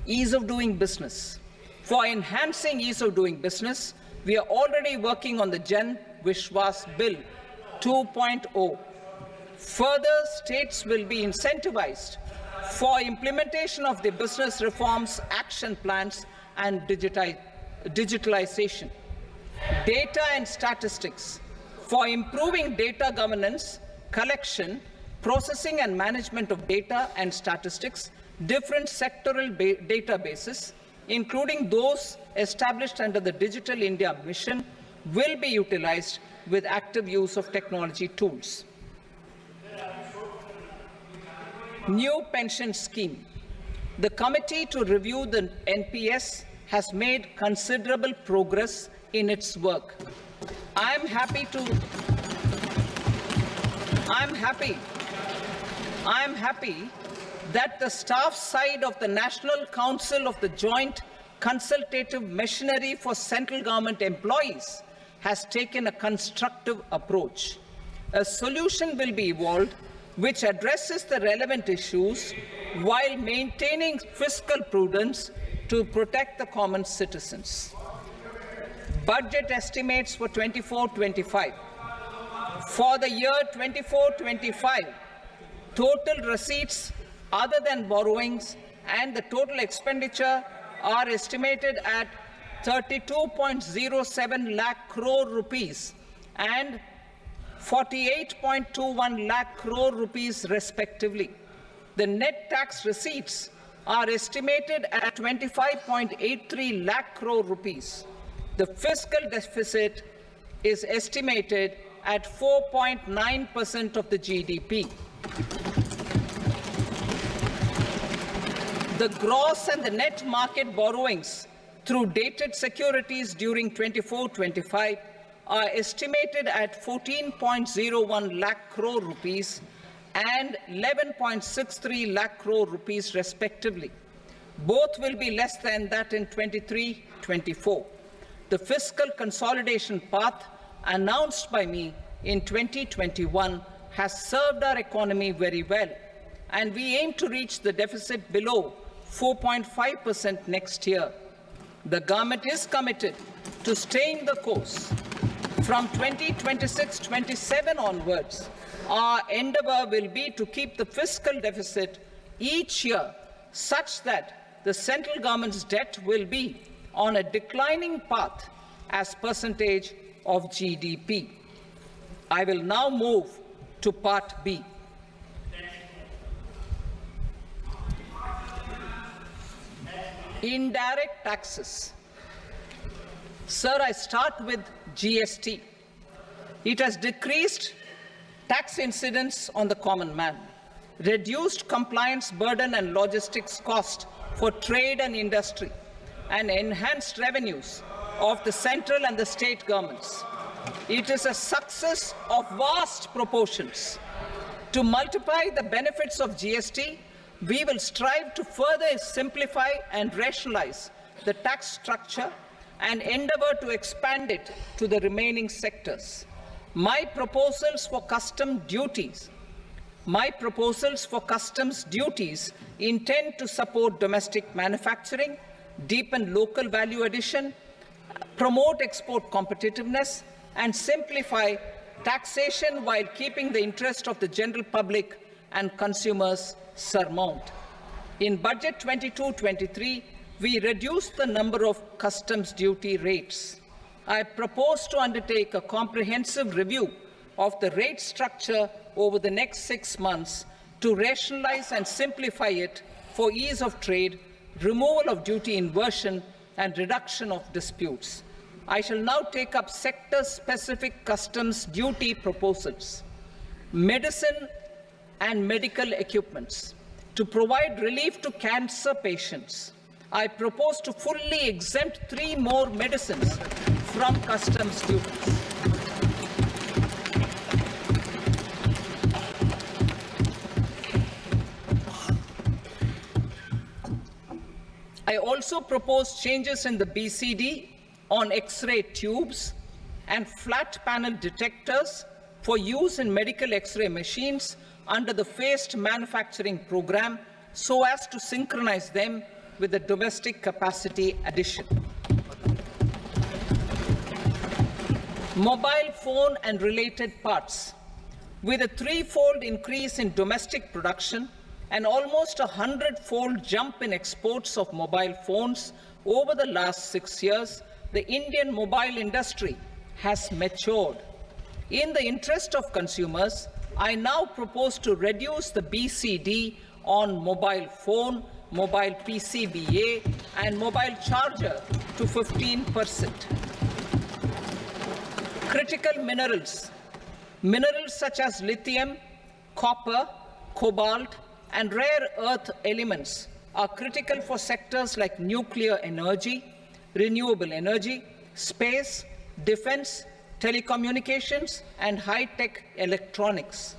Ease of doing business. For enhancing ease of doing business, we are already working on the Jan Vishwas Bill 2.0. Further, states will be incentivized for implementation of the business reforms, action plans, and digitalization. Data and statistics for improving data governance, collection, processing and management of data and statistics, different sectoral databases, including those established under the Digital India Mission, will be utilized with active use of technology tools. New pension scheme. The committee to review the NPS has made considerable progress in its work. I am happy that the staff side of the National Council of the Joint Consultative Machinery for Central Government Employees has taken a constructive approach. A solution will be evolved which addresses the relevant issues while maintaining fiscal prudence to protect the common citizens. Budget estimates for 24-25. For the year 24-25, total receipts other than borrowings and the total expenditure are estimated at 32.07 lakh crore rupees and 48.21 lakh crore rupees respectively. The net tax receipts are estimated at 25.83 lakh crore rupees. The fiscal deficit is estimated at 4.9% of the GDP. The gross and the net market borrowings through dated securities during 24-25 are estimated at 14.01 lakh crore rupees and 11.63 lakh crore rupees respectively. Both will be less than that in 23-24. The fiscal consolidation path announced by me in 2021 has served our economy very well, and we aim to reach the deficit below 4.5% next year. The government is committed to staying the course. From 2026-27 onwards, our endeavour will be to keep the fiscal deficit each year such that the central government's debt will be on a declining path as percentage of GDP. I will now move to Part B. Indirect taxes. Sir, I start with GST. It has decreased tax incidence on the common man, reduced compliance burden and logistics cost for trade and industry, and enhanced revenues of the central and the state governments. It is a success of vast proportions. To multiply the benefits of GST, we will strive to further simplify and rationalize the tax structure and endeavour to expand it to the remaining sectors. My proposals for customs duties intend to support domestic manufacturing, deepen local value addition, promote export competitiveness, and simplify taxation while keeping the interest of the general public and consumers surmount. In Budget 22-23, we reduced the number of customs duty rates. I propose to undertake a comprehensive review of the rate structure over the next 6 months to rationalize and simplify it for ease of trade, removal of duty inversion, and reduction of disputes. I shall now take up sector-specific customs duty proposals. Medicine and medical equipments. To provide relief to cancer patients, I propose to fully exempt 3 more medicines from customs duties. I also propose changes in the BCD on X-ray tubes and flat panel detectors for use in medical X-ray machines under the phased manufacturing program so as to synchronize them with the domestic capacity addition. Mobile phone and related parts. With a 3-fold increase in domestic production, an almost 100-fold jump in exports of mobile phones over the last 6 years, the Indian mobile industry has matured. In the interest of consumers, I now propose to reduce the BCD on mobile phone, mobile PCBA, and mobile charger to 15%. Critical minerals. Minerals such as lithium, copper, cobalt, and rare earth elements are critical for sectors like nuclear energy, renewable energy, space, defense, telecommunications, and high-tech electronics.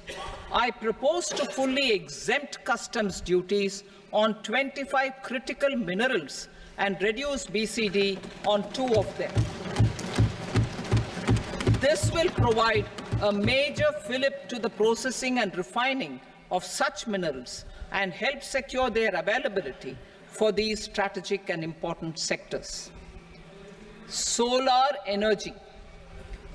I propose to fully exempt customs duties on 25 critical minerals and reduce BCD on 2 of them. This will provide a major fillip to the processing and refining of such minerals and help secure their availability for these strategic and important sectors. Solar energy.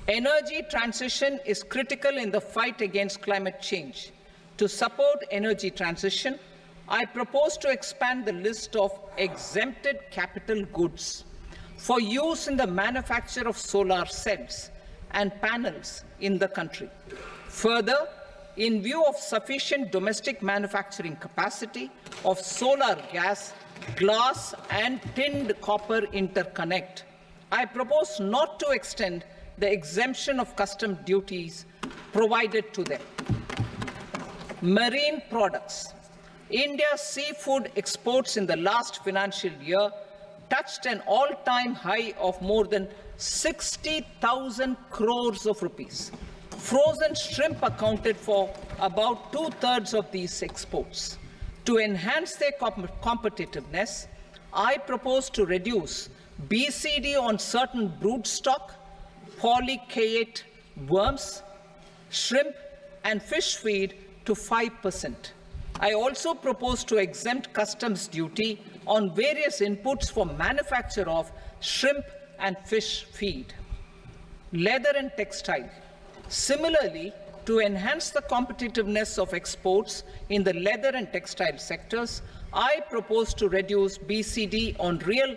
Energy transition is critical in the fight against climate change. To support energy transition, I propose to expand the list of exempted capital goods for use in the manufacture of solar cells and panels in the country. Further, in view of sufficient domestic manufacturing capacity of solar gas, glass, and tinned copper interconnect, I propose not to extend the exemption of custom duties provided to them. Marine products. India's seafood exports in the last financial year touched an all-time high of more than 60,000 crores of rupees. Frozen shrimp accounted for about 2/3 of these exports. To enhance their competitiveness, I propose to reduce BCD on certain broodstock, polychaete worms, shrimp, and fish feed to 5%. I also propose to exempt customs duty on various inputs for manufacture of shrimp and fish feed. Leather and textile. Similarly, to enhance the competitiveness of exports in the leather and textile sectors, I propose to reduce BCD on real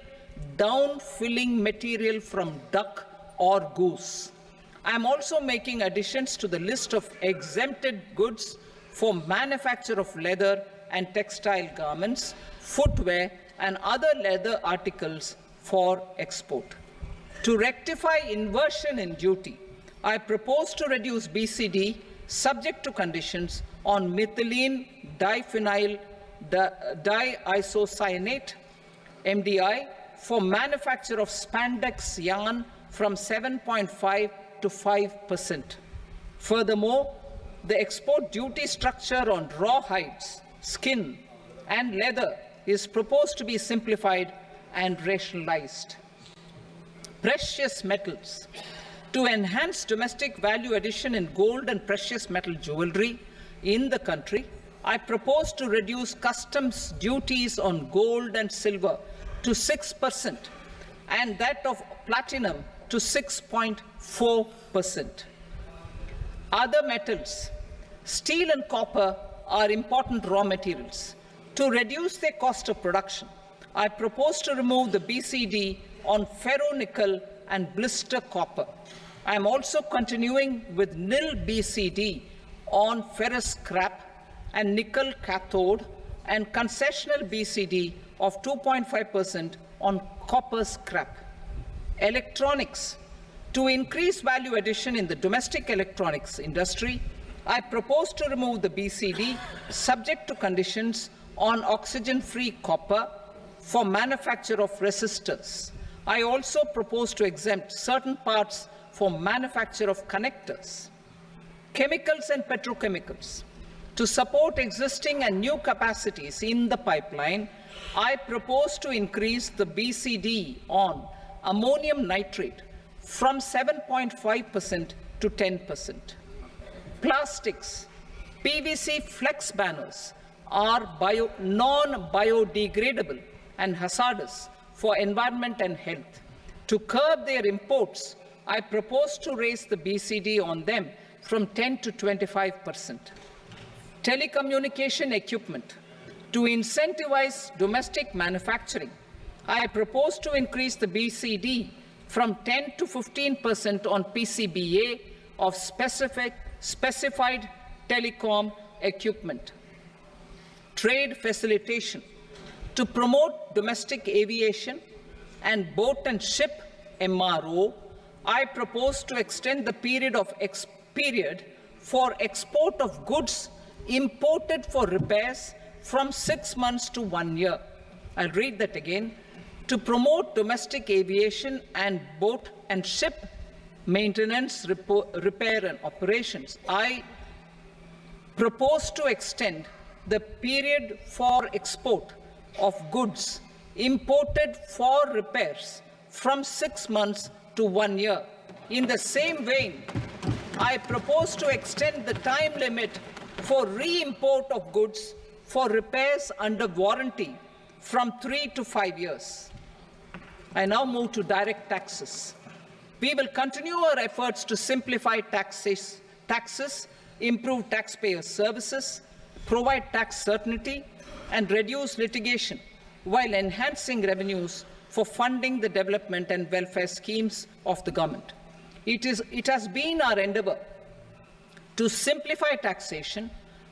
down-filling material from duck or goose. I am also making additions to the list of exempted goods for manufacture of leather and textile garments, footwear, and other leather articles for export. To rectify inversion in duty, I propose to reduce BCD subject to conditions on methylene diphenyl diisocyanate, MDI, for manufacture of spandex yarn from 7.5 to 5%. Furthermore, the export duty structure on raw hides, skin, and leather is proposed to be simplified and rationalized. Precious metals. To enhance domestic value addition in gold and precious metal jewelry in the country, I propose to reduce customs duties on gold and silver to 6% and that of platinum to 6.4%. Other metals. Steel and copper are important raw materials. To reduce their cost of production, I propose to remove the BCD on ferronickel and blister copper. I am also continuing with nil BCD on ferrous scrap and nickel cathode and concessional BCD of 2.5% on copper scrap. Electronics. To increase value addition in the domestic electronics industry, I propose to remove the BCD subject to conditions on oxygen-free copper for manufacture of resistors. I also propose to exempt certain parts for manufacture of connectors. Chemicals and petrochemicals. To support existing and new capacities in the pipeline, I propose to increase the BCD on ammonium nitrate from 7.5% to 10%. Plastics. PVC flex banners are non-biodegradable and hazardous for environment and health. To curb their imports, I propose to raise the BCD on them from 10 to 25%. Telecommunication equipment. To incentivize domestic manufacturing, I propose to increase the BCD from 10 to 15% on PCBA of specified telecom equipment. Trade facilitation. To promote domestic aviation and boat and ship MRO, I propose to extend the period for export of goods imported for repairs from 6 months to 1 year. I'll read that again. To promote domestic aviation and boat and ship maintenance, repair and operations, I propose to extend the period for export of goods imported for repairs from 6 months to 1 year. In the same vein, I propose to extend the time limit for re-import of goods for repairs under warranty from 3 to 5 years. I now move to direct taxes. We will continue our efforts to simplify taxes, improve taxpayer services, provide tax certainty, and reduce litigation while enhancing revenues for funding the development and welfare schemes of the government. It has been our endeavor to simplify taxation.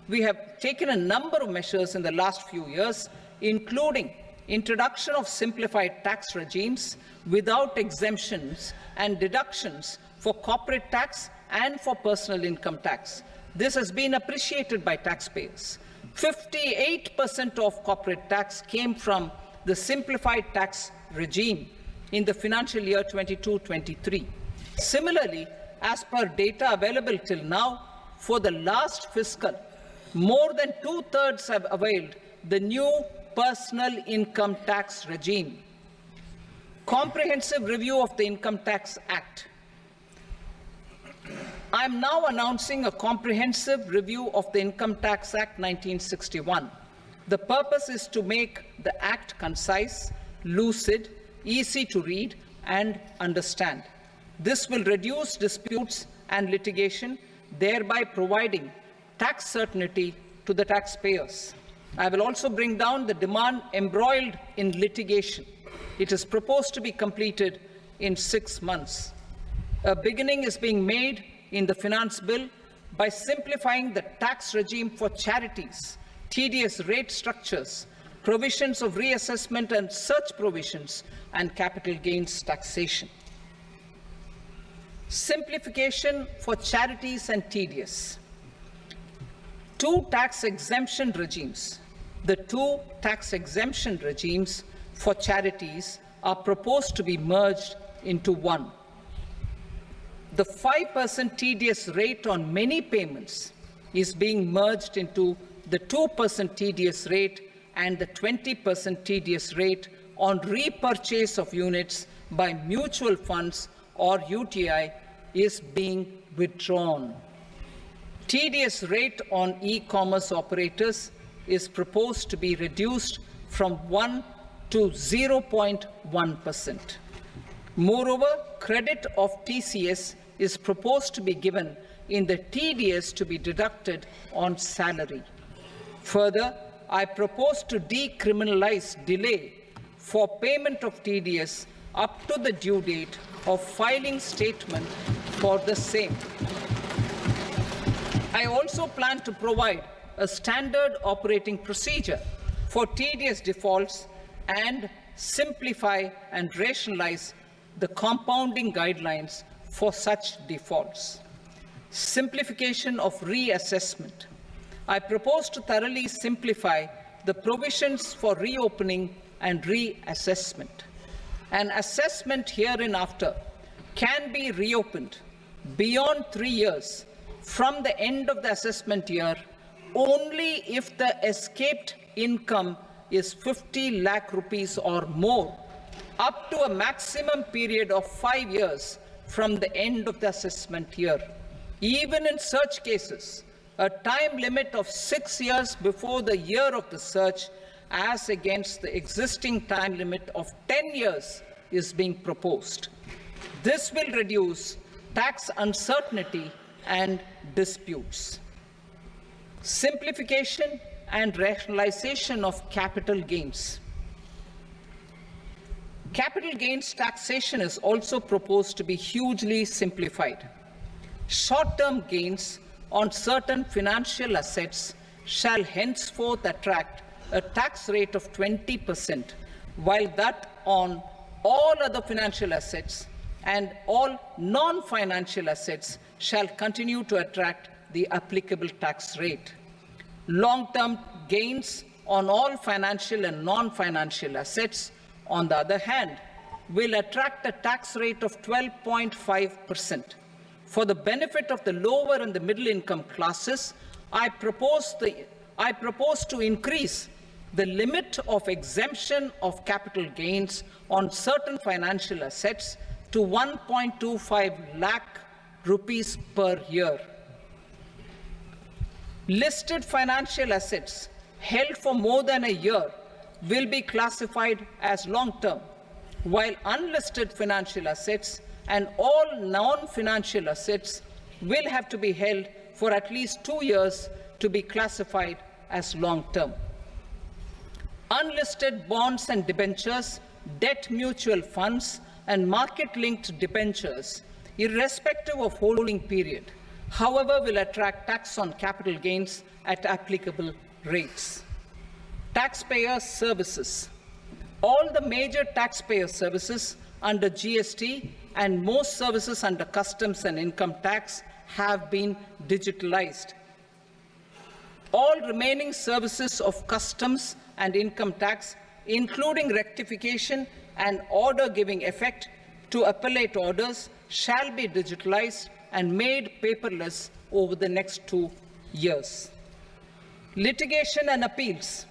We have taken a number of measures in the last few years, including introduction of simplified tax regimes without exemptions and deductions for corporate tax and for personal income tax. This has been appreciated by taxpayers. 58% of corporate tax came from the simplified tax regime in the financial year 22-23. Similarly, as per data available till now, for the last fiscal, more than 2/3 have availed the new personal income tax regime. Comprehensive review of the Income Tax Act. I am now announcing a comprehensive review of the Income Tax Act 1961. The purpose is to make the Act concise, lucid, easy to read and understand. This will reduce disputes and litigation, thereby providing tax certainty to the taxpayers. I will also bring down the demand embroiled in litigation. It is proposed to be completed in 6 months. A beginning is being made in the Finance Bill by simplifying the tax regime for charities, TDS rate structures, provisions of reassessment and such provisions, and capital gains taxation. Simplification for charities and TDS. Two tax exemption regimes. The two tax exemption regimes for charities are proposed to be merged into one. The 5% TDS rate on many payments is being merged into the 2% TDS rate, and the 20% TDS rate on repurchase of units by mutual funds or UTI is being withdrawn. TDS rate on e-commerce operators is proposed to be reduced from 1 to 0.1%. Moreover, credit of TCS is proposed to be given in the TDS to be deducted on salary. Further, I propose to decriminalize delay for payment of TDS up to the due date of filing statement for the same. I also plan to provide a standard operating procedure for TDS defaults and simplify and rationalize the compounding guidelines for such defaults. Simplification of reassessment. I propose to thoroughly simplify the provisions for reopening and reassessment. An assessment hereinafter can be reopened beyond 3 years from the end of the assessment year only if the escaped income is 50 lakh rupees or more, up to a maximum period of 5 years from the end of the assessment year. Even in such cases, a time limit of 6 years before the year of the search, as against the existing time limit of 10 years, is being proposed. This will reduce tax uncertainty and disputes. Simplification and rationalization of capital gains. Capital gains taxation is also proposed to be hugely simplified. Short-term gains on certain financial assets shall henceforth attract a tax rate of 20%, while that on all other financial assets and all non-financial assets shall continue to attract the applicable tax rate. Long-term gains on all financial and non-financial assets, on the other hand, will attract a tax rate of 12.5%. For the benefit of the lower and the middle income classes, I propose to increase the limit of exemption of capital gains on certain financial assets to 1.25 lakh rupees per year. Listed financial assets held for more than a year will be classified as long-term, while unlisted financial assets and all non-financial assets will have to be held for at least 2 years to be classified as long-term. Unlisted bonds and debentures, debt mutual funds, and market-linked debentures, irrespective of holding period, however, will attract tax on capital gains at applicable rates. Taxpayer services. All the major taxpayer services under GST and most services under customs and income tax have been digitalized. All remaining services of customs and income tax, including rectification and order giving effect to appellate orders, shall be digitalized and made paperless over the next 2 years. Litigation and appeals.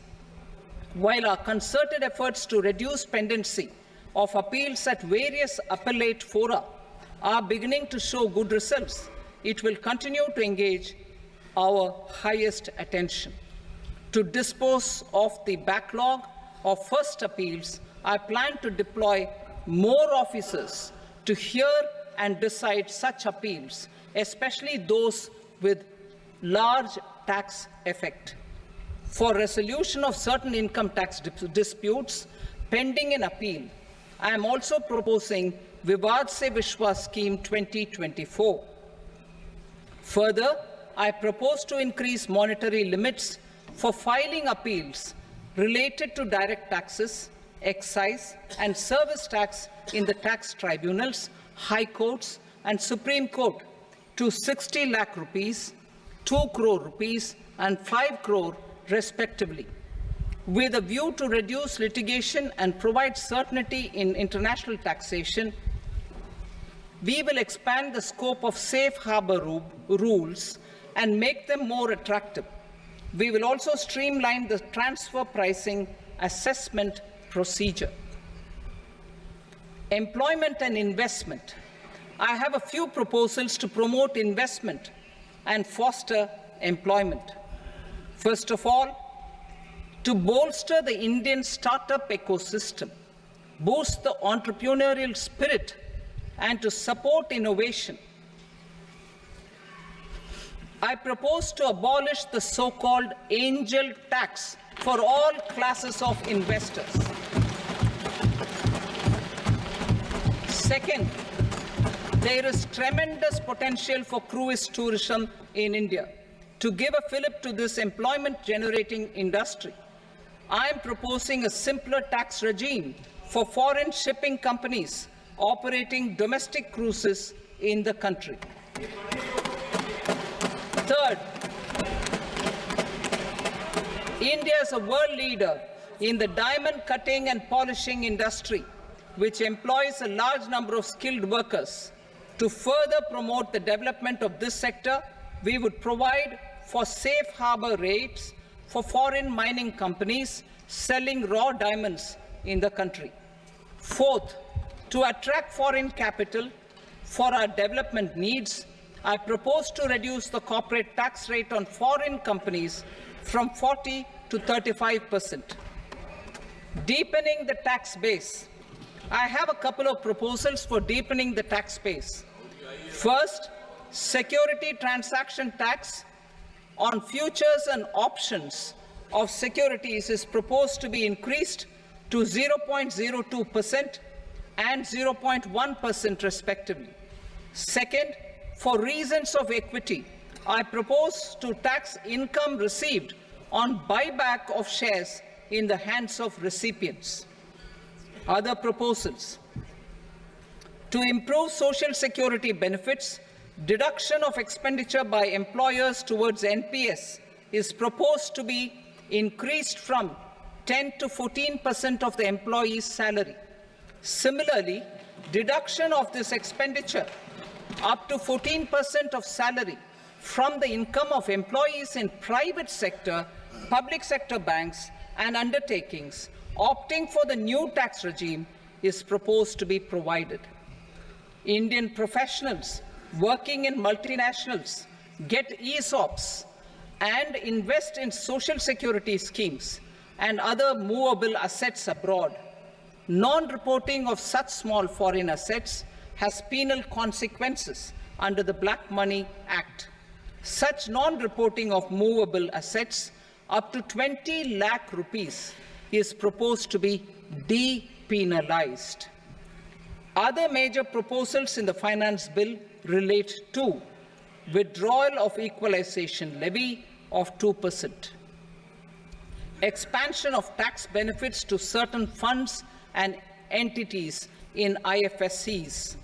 While our concerted efforts to reduce pendency of appeals at various appellate fora are beginning to show good results, it will continue to engage our highest attention. To dispose of the backlog of first appeals, I plan to deploy more officers to hear and decide such appeals, especially those with large tax effect. For resolution of certain income tax disputes pending in appeal, I am also proposing Vivad Se Vishwas Scheme 2024. Further, I propose to increase monetary limits for filing appeals related to direct taxes, excise, and service tax in the tax tribunals, high courts, and Supreme Court to 60 lakh rupees, 2 crore rupees, and 5 crore respectively. With a view to reduce litigation and provide certainty in international taxation, we will expand the scope of safe harbor rules and make them more attractive. We will also streamline the transfer pricing assessment procedure. Employment and investment. I have a few proposals to promote investment and foster employment. First of all, to bolster the Indian startup ecosystem, boost the entrepreneurial spirit, and to support innovation, I propose to abolish the so-called angel tax for all classes of investors. Second, there is tremendous potential for cruise tourism in India. To give a fillip to this employment-generating industry, I am proposing a simpler tax regime for foreign shipping companies operating domestic cruises in the country. Third, India is a world leader in the diamond cutting and polishing industry, which employs a large number of skilled workers. To further promote the development of this sector, we would provide for safe harbor rates for foreign mining companies selling raw diamonds in the country. Fourth, to attract foreign capital for our development needs, I propose to reduce the corporate tax rate on foreign companies from 40 to 35%. Deepening the tax base. I have a couple of proposals for deepening the tax base. First, security transaction tax on futures and options of securities is proposed to be increased to 0.02% and 0.1% respectively. Second, for reasons of equity, I propose to tax income received on buyback of shares in the hands of recipients. Other proposals: to improve social security benefits, deduction of expenditure by employers towards NPS is proposed to be increased from 10 to 14% of the employee's salary. Similarly, deduction of this expenditure up to 14% of salary from the income of employees in private sector, public sector banks and undertakings opting for the new tax regime is proposed to be provided. Indian professionals working in multinationals get ESOPs and invest in social security schemes and other movable assets abroad. Non-reporting of such small foreign assets has penal consequences under the Black Money Act. Such non-reporting of movable assets up to 20 lakh rupees is proposed to be depenalized. Other major proposals in the finance bill relate to withdrawal of equalization levy of 2%, expansion of tax benefits to certain funds and entities in IFSCs,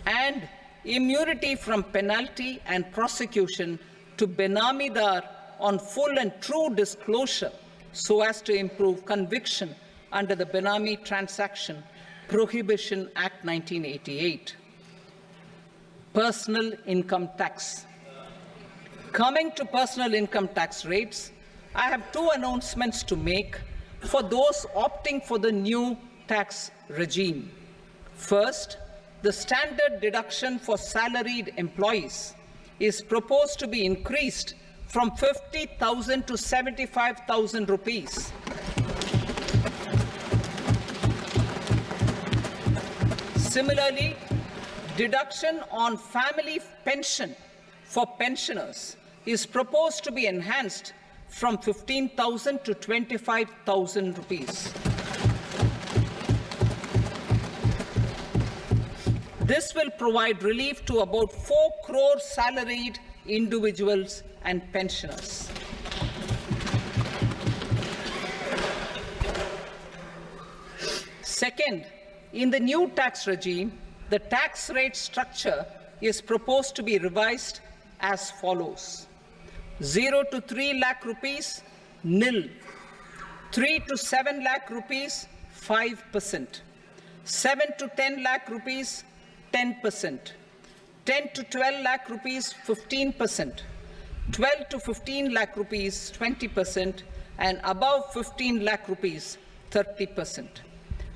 and immunity from penalty and prosecution to Benamidar on full and true disclosure so as to improve conviction under the Benami Transaction Prohibition Act 1988. Personal income tax. Coming to personal income tax rates, I have two announcements to make for those opting for the new tax regime. First, the standard deduction for salaried employees is proposed to be increased from 50,000 to 75,000 rupees. Similarly, deduction on family pension for pensioners is proposed to be enhanced from 15,000 to 25,000 rupees. This will provide relief to about 4 crore salaried individuals and pensioners. Second, in the new tax regime, the tax rate structure is proposed to be revised as follows: 0 to 3 lakh rupees, nil; 3 to 7 lakh rupees, 5%; 7 to 10 lakh rupees, 10%; 10 to 12 lakh rupees, 15%; 12 to 15 lakh rupees, 20%; and above 15 lakh rupees, 30%.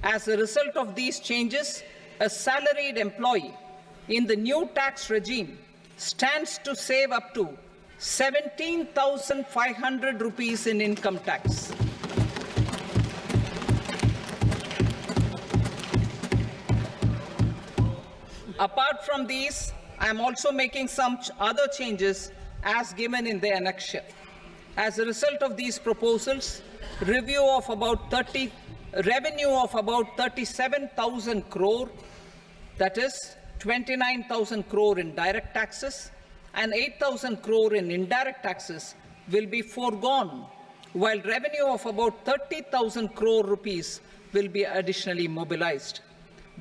As a result of these changes, a salaried employee in the new tax regime stands to save up to 17,500 rupees in income tax. Apart from these, I am also making some other changes as given in the annexure. As a result of these proposals, revenue of about 37,000 crore, that is 29,000 crore in direct taxes and 8,000 crore in indirect taxes, will be foregone, while revenue of about 30,000 crore rupees will be additionally mobilized.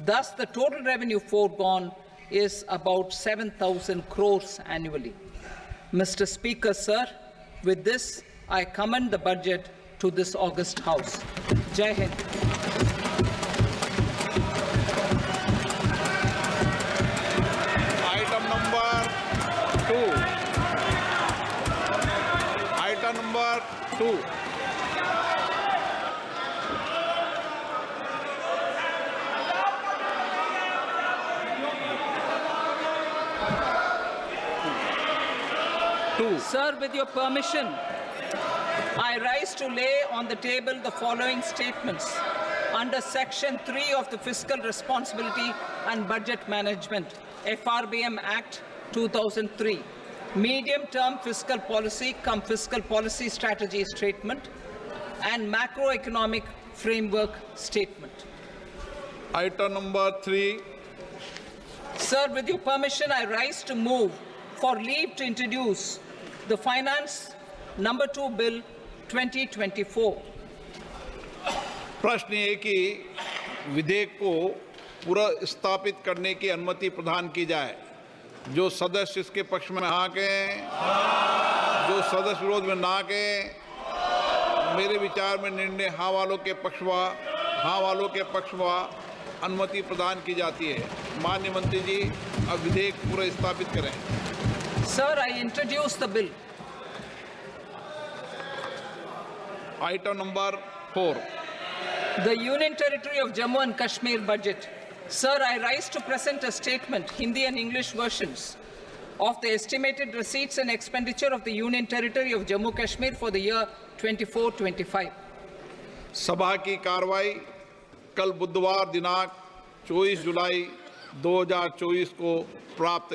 Thus, the total revenue foregone is about 7,000 crores annually. Mr. Speaker, sir, with this, I commend the budget to this august House. Jai Hind. Item number 2. Item number 2. Sir, with your permission, I rise to lay on the table the following statements under Section 3 of the Fiscal Responsibility and Budget Management, FRBM Act 2003, Medium-Term Fiscal Policy cum Fiscal Policy Strategy Statement, and macroeconomic framework statement. Item number 3. Sir, with your permission, I rise to move for leave to introduce the Finance Number 2 Bill 2024. प्रश्न ये कि विधेयक को पुनर्स्थापित करने की अनुमति प्रदान की जाए। जो सदस्य इसके पक्ष में हाँ कहें, जो सदस्य विरोध में ना कहें। मेरे विचार में निर्णय हाँ वालों के पक्ष में अनुमति प्रदान की जाती है। माननीय मंत्री जी, अब विधेयक पुनर्स्थापित करें। Sir, I introduce the bill. Item number 4। The Union Territory of Jammu and Kashmir budget. Sir, I rise to present a statement, Hindi and English versions, of the estimated receipts and expenditure of the Union Territory of Jammu and Kashmir for the year 24-25. सभा की कार्रवाई कल बुधवार दिनांक 24 जुलाई 2024 को प्राप्त